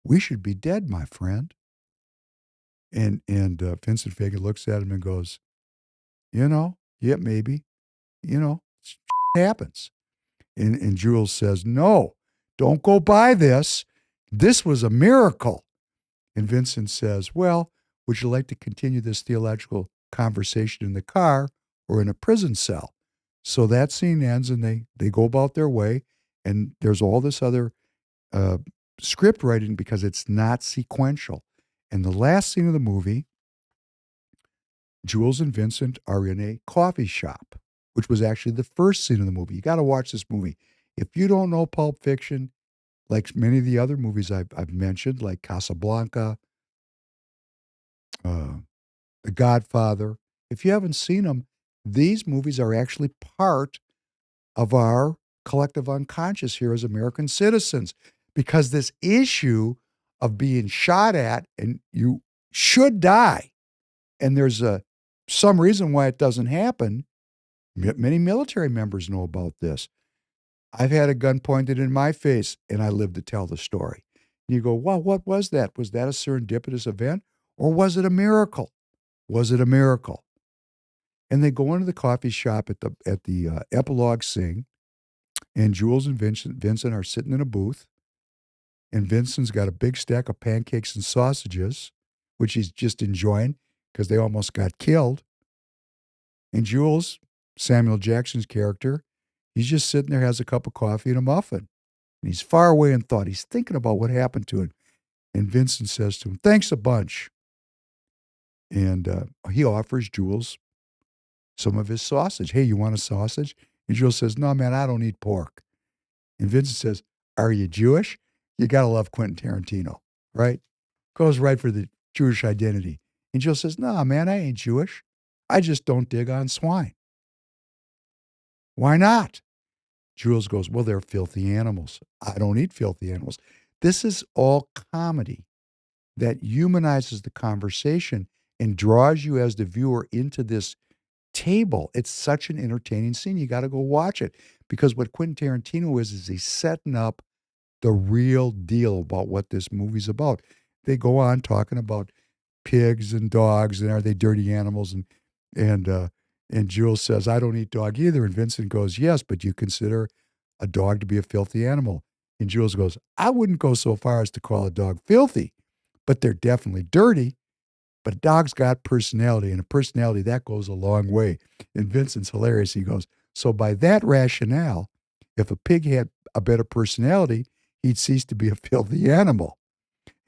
"We should be dead, my friend." And Vincent Vega looks at him and goes, "Yeah, maybe, happens." And Jules says, "No, don't go by this. This was a miracle." And Vincent says, "Well, would you like to continue this theological conversation in the car or in a prison cell?" So that scene ends, and they go about their way. And there's all this other script writing because it's not sequential. And the last scene of the movie, Jules and Vincent are in a coffee shop, which was actually the first scene of the movie. You got to watch this movie. If you don't know Pulp Fiction, like many of the other movies I've mentioned, like Casablanca, The Godfather, if you haven't seen them, these movies are actually part of our collective unconscious here as American citizens, because this issue of being shot at and you should die, and there's some reason why it doesn't happen. Many military members know about this. I've had a gun pointed in my face, and I lived to tell the story. And you go, well, what was that? Was that a serendipitous event, or was it a miracle? Was it a miracle? And they go into the coffee shop at the epilogue scene, and Jules and Vincent are sitting in a booth, and Vincent's got a big stack of pancakes and sausages, which he's just enjoying because they almost got killed. And Jules, Samuel Jackson's character, he's just sitting there, has a cup of coffee and a muffin. And he's far away in thought. He's thinking about what happened to him. And Vincent says to him, "Thanks a bunch." And he offers Jules some of his sausage. Hey, you want a sausage? And Jules says, no, man, I don't eat pork. And Vincent says, are you Jewish? You got to love Quentin Tarantino, right? Goes right for the Jewish identity. And Jules says, no, man, I ain't Jewish. I just don't dig on swine. Why not? Jules goes, well, they're filthy animals. I don't eat filthy animals. This is all comedy that humanizes the conversation and draws you as the viewer into this table. It's such an entertaining scene. You got to go watch it, because what Quentin Tarantino is he's setting up the real deal about what this movie's about. They go on talking about pigs and dogs and are they dirty animals, and Jules says, I don't eat dog either. And Vincent goes, yes, but you consider a dog to be a filthy animal. And Jules goes, I wouldn't go so far as to call a dog filthy, but they're definitely dirty. But a dog's got personality, and a personality that goes a long way. And Vincent's hilarious. He goes, so by that rationale, if a pig had a better personality, he'd cease to be a filthy animal.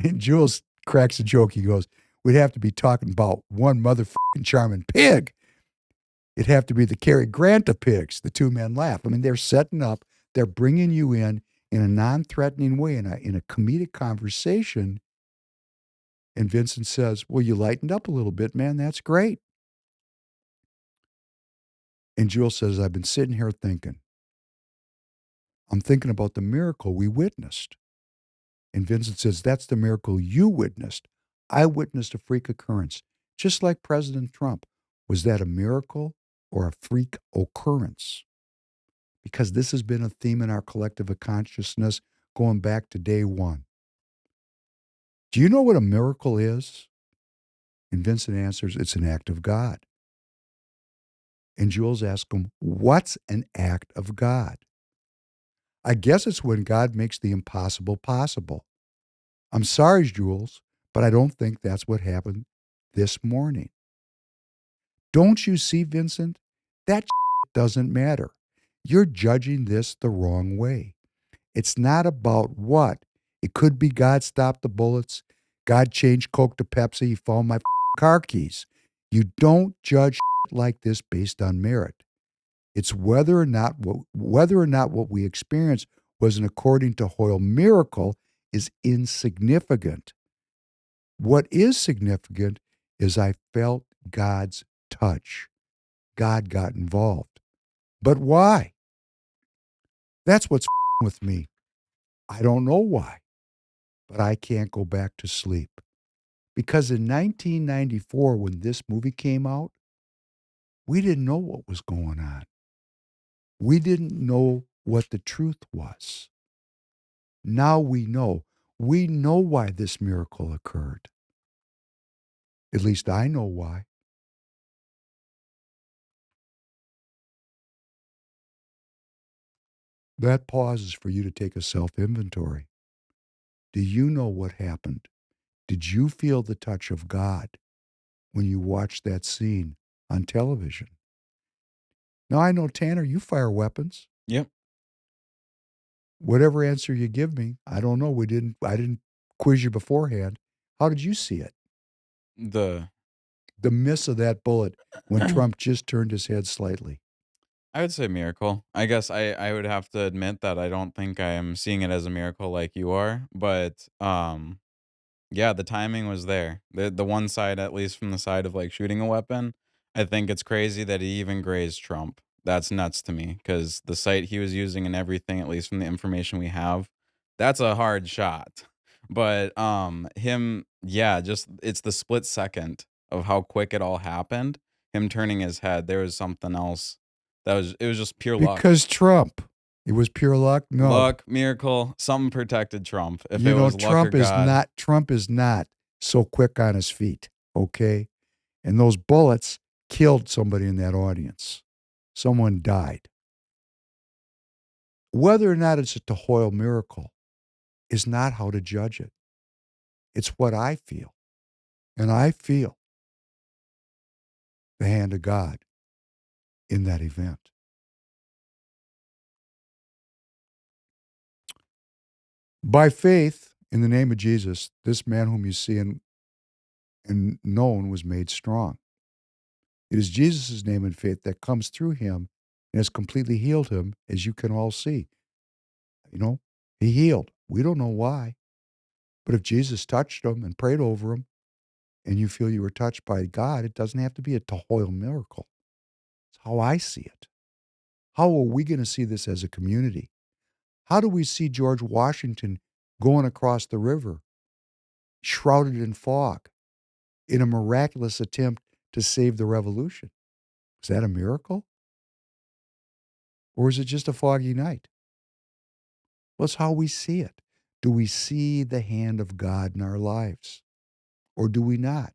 And Jules cracks a joke. He goes, we'd have to be talking about one motherfucking charming pig. It'd have to be the Cary Grant of pigs. The two men laugh. I mean, they're setting up, they're bringing you in a non-threatening way, in a comedic conversation. And Vincent says, well, you lightened up a little bit, man. That's great. And Jules says, I've been sitting here thinking. I'm thinking about the miracle we witnessed. And Vincent says, that's the miracle you witnessed. I witnessed a freak occurrence, just like President Trump. Was that a miracle or a freak occurrence? Because this has been a theme in our collective consciousness going back to day one. Do you know what a miracle is? And Vincent answers, it's an act of God. And Jules asks him, what's an act of God? I guess it's when God makes the impossible possible. I'm sorry, Jules, but I don't think that's what happened this morning. Don't you see, Vincent? That doesn't matter. You're judging this the wrong way. It's not about what. It could be God stopped the bullets. God changed Coke to Pepsi. He found my car keys. You don't judge like this based on merit. It's whether or not what we experience was an according to Hoyle miracle is insignificant. What is significant is I felt God's touch. God got involved. But why? That's what's with me. I don't know why, but I can't go back to sleep. Because in 1994, when this movie came out, we didn't know what was going on. We didn't know what the truth was. Now we know. We know why this miracle occurred. At least I know why. That pause is for you to take a self-inventory. Do you know what happened? Did you feel the touch of God when you watched that scene on television? Now, I know, Tanner, you fire weapons. Yep. Whatever answer you give me, I don't know. I didn't quiz you beforehand. How did you see it? The miss of that bullet when Trump just turned his head slightly. I would say miracle. I guess I would have to admit that I don't think I am seeing it as a miracle like you are, but yeah, the timing was there. The one side, at least from the side of like shooting a weapon, I think it's crazy that he even grazed Trump. That's nuts to me because the sight he was using and everything, at least from the information we have, that's a hard shot. But him, yeah, just it's the split second of how quick it all happened. Him turning his head, there was something else it was just pure luck. Because Trump. It was pure luck? No. Luck, miracle, something protected Trump. If you it know, was luck or God. Trump is not so quick on his feet, okay? And those bullets killed somebody in that audience. Someone died. Whether or not it's a Hoyle miracle is not how to judge it. It's what I feel. And I feel the hand of God in that event. By faith, in the name of Jesus, this man whom you see and known was made strong. It is Jesus' name and faith that comes through him and has completely healed him, as you can all see. You know, he healed. We don't know why. But if Jesus touched him and prayed over him, and you feel you were touched by God, it doesn't have to be a toil miracle. It's how I see it. How are we going to see this as a community? How do we see George Washington going across the river, shrouded in fog, in a miraculous attempt to save the revolution? Is that a miracle? Or is it just a foggy night? Well, it's how we see it. Do we see the hand of God in our lives? Or do we not?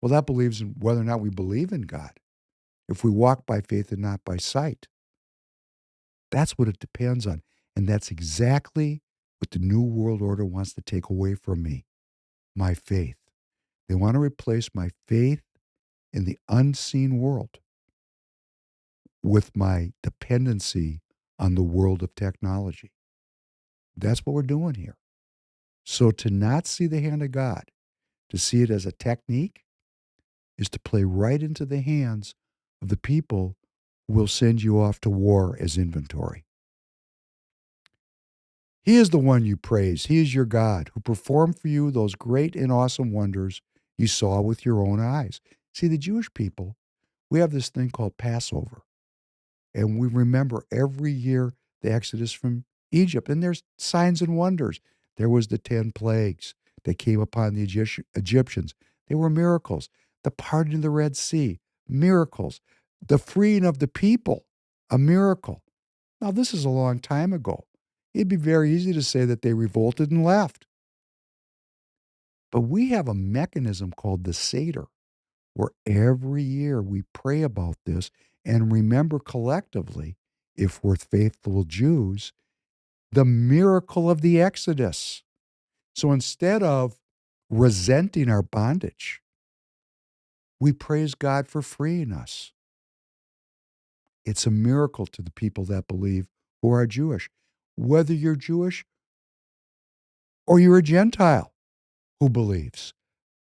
Well, that believes in whether or not we believe in God. If we walk by faith and not by sight. That's what it depends on. And that's exactly what the New World Order wants to take away from me, my faith. They want to replace my faith in the unseen world with my dependency on the world of technology. That's what we're doing here. So to not see the hand of God, to see it as a technique, is to play right into the hands of the people who will send you off to war as inventory. He is the one you praise. He is your God who performed for you those great and awesome wonders you saw with your own eyes. See, the Jewish people, we have this thing called Passover. And we remember every year the Exodus from Egypt. And there's signs and wonders. There was the 10 plagues that came upon the Egyptians. They were miracles. The parting of the Red Sea, miracles. The freeing of the people, a miracle. Now, this is a long time ago. It'd be very easy to say that they revolted and left. But we have a mechanism called the Seder, where every year we pray about this and remember collectively, if we're faithful Jews, the miracle of the Exodus. So instead of resenting our bondage, we praise God for freeing us. It's a miracle to the people that believe who are Jewish. Whether you're Jewish or you're a Gentile who believes,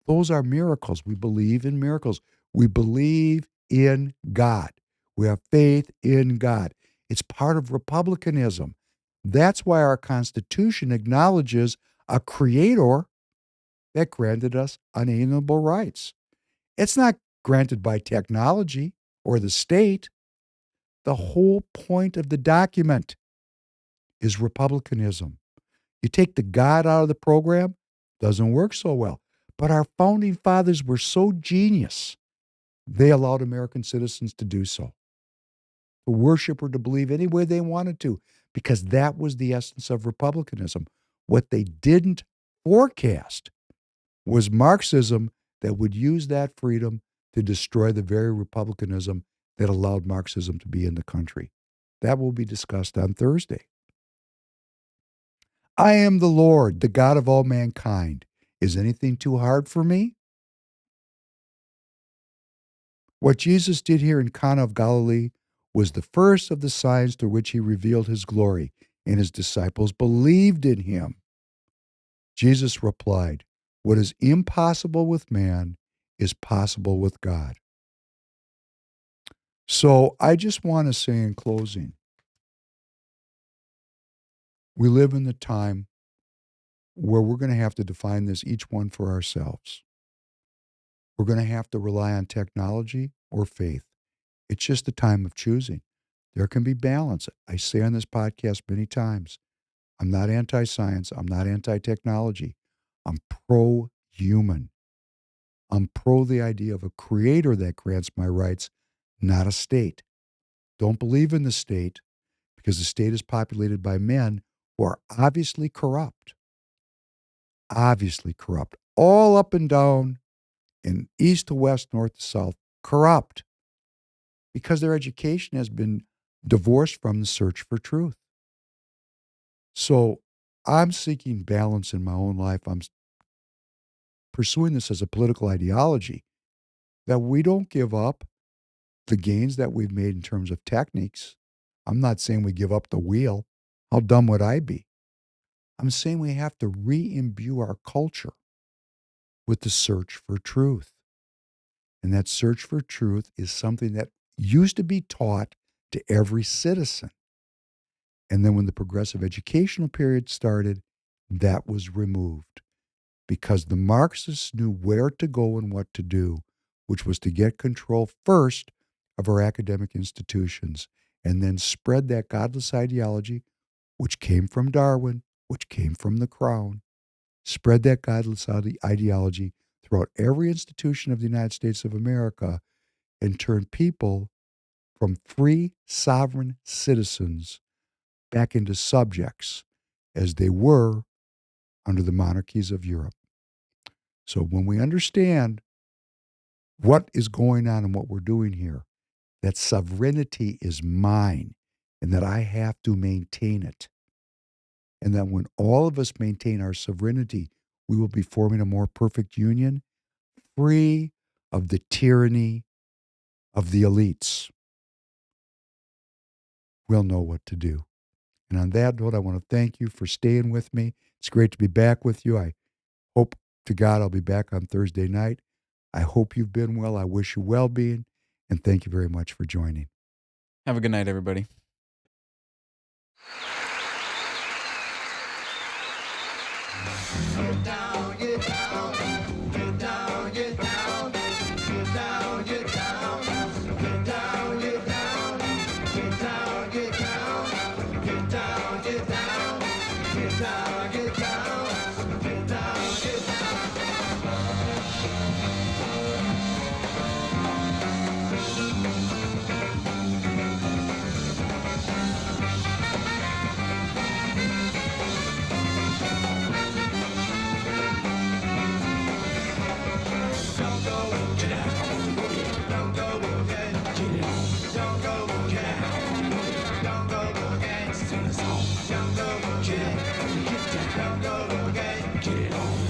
those are miracles. We believe in miracles. We believe in God. We have faith in God. It's part of republicanism. That's why our Constitution acknowledges a creator that granted us unalienable rights. It's not granted by technology or the state. The whole point of the document is republicanism. You take the God out of the program, doesn't work so well. But our founding fathers were so genius, they allowed American citizens to do so. To worship or to believe any way they wanted to, because that was the essence of republicanism. What they didn't forecast was Marxism that would use that freedom to destroy the very republicanism that allowed Marxism to be in the country. That will be discussed on Thursday. I am the Lord, the God of all mankind. Is anything too hard for me? What Jesus did here in Cana of Galilee was the first of the signs through which he revealed his glory, and his disciples believed in him. Jesus replied, "What is impossible with man is possible with God." So I just want to say in closing, we live in the time where we're going to have to define this each one for ourselves. We're going to have to rely on technology or faith. It's just a time of choosing. There can be balance. I say on this podcast many times, I'm not anti-science. I'm not anti-technology. I'm pro-human. I'm pro the idea of a creator that grants my rights, not a state. Don't believe in the state because the state is populated by men who are obviously corrupt. Obviously corrupt. All up and down, and east to west, north to south, corrupt. Because their education has been divorced from the search for truth. So I'm seeking balance in my own life. I'm pursuing this as a political ideology that we don't give up the gains that we've made in terms of techniques. I'm not saying we give up the wheel. How dumb would I be? I'm saying we have to re-imbue our culture with the search for truth. And that search for truth is something that used to be taught to every citizen. And then when the progressive educational period started, that was removed because the Marxists knew where to go and what to do, which was to get control first of our academic institutions and then spread that godless ideology, which came from Darwin, which came from the Crown, spread that godless ideology throughout every institution of the United States of America and turn people from free sovereign citizens back into subjects as they were under the monarchies of Europe. So when we understand what is going on and what we're doing here, that sovereignty is mine and that I have to maintain it. And that when all of us maintain our sovereignty, we will be forming a more perfect union, free of the tyranny of the elites. We'll know what to do. And on that note, I want to thank you for staying with me. It's great to be back with you. I hope to God I'll be back on Thursday night. I hope you've been well. I wish you well-being. And thank you very much for joining. Have a good night, everybody. Get down, get down, get down, get down, get down, get down, get down, get down, get down, get down, get down, get down, get down, get down, get down, get Don't go again, get it on.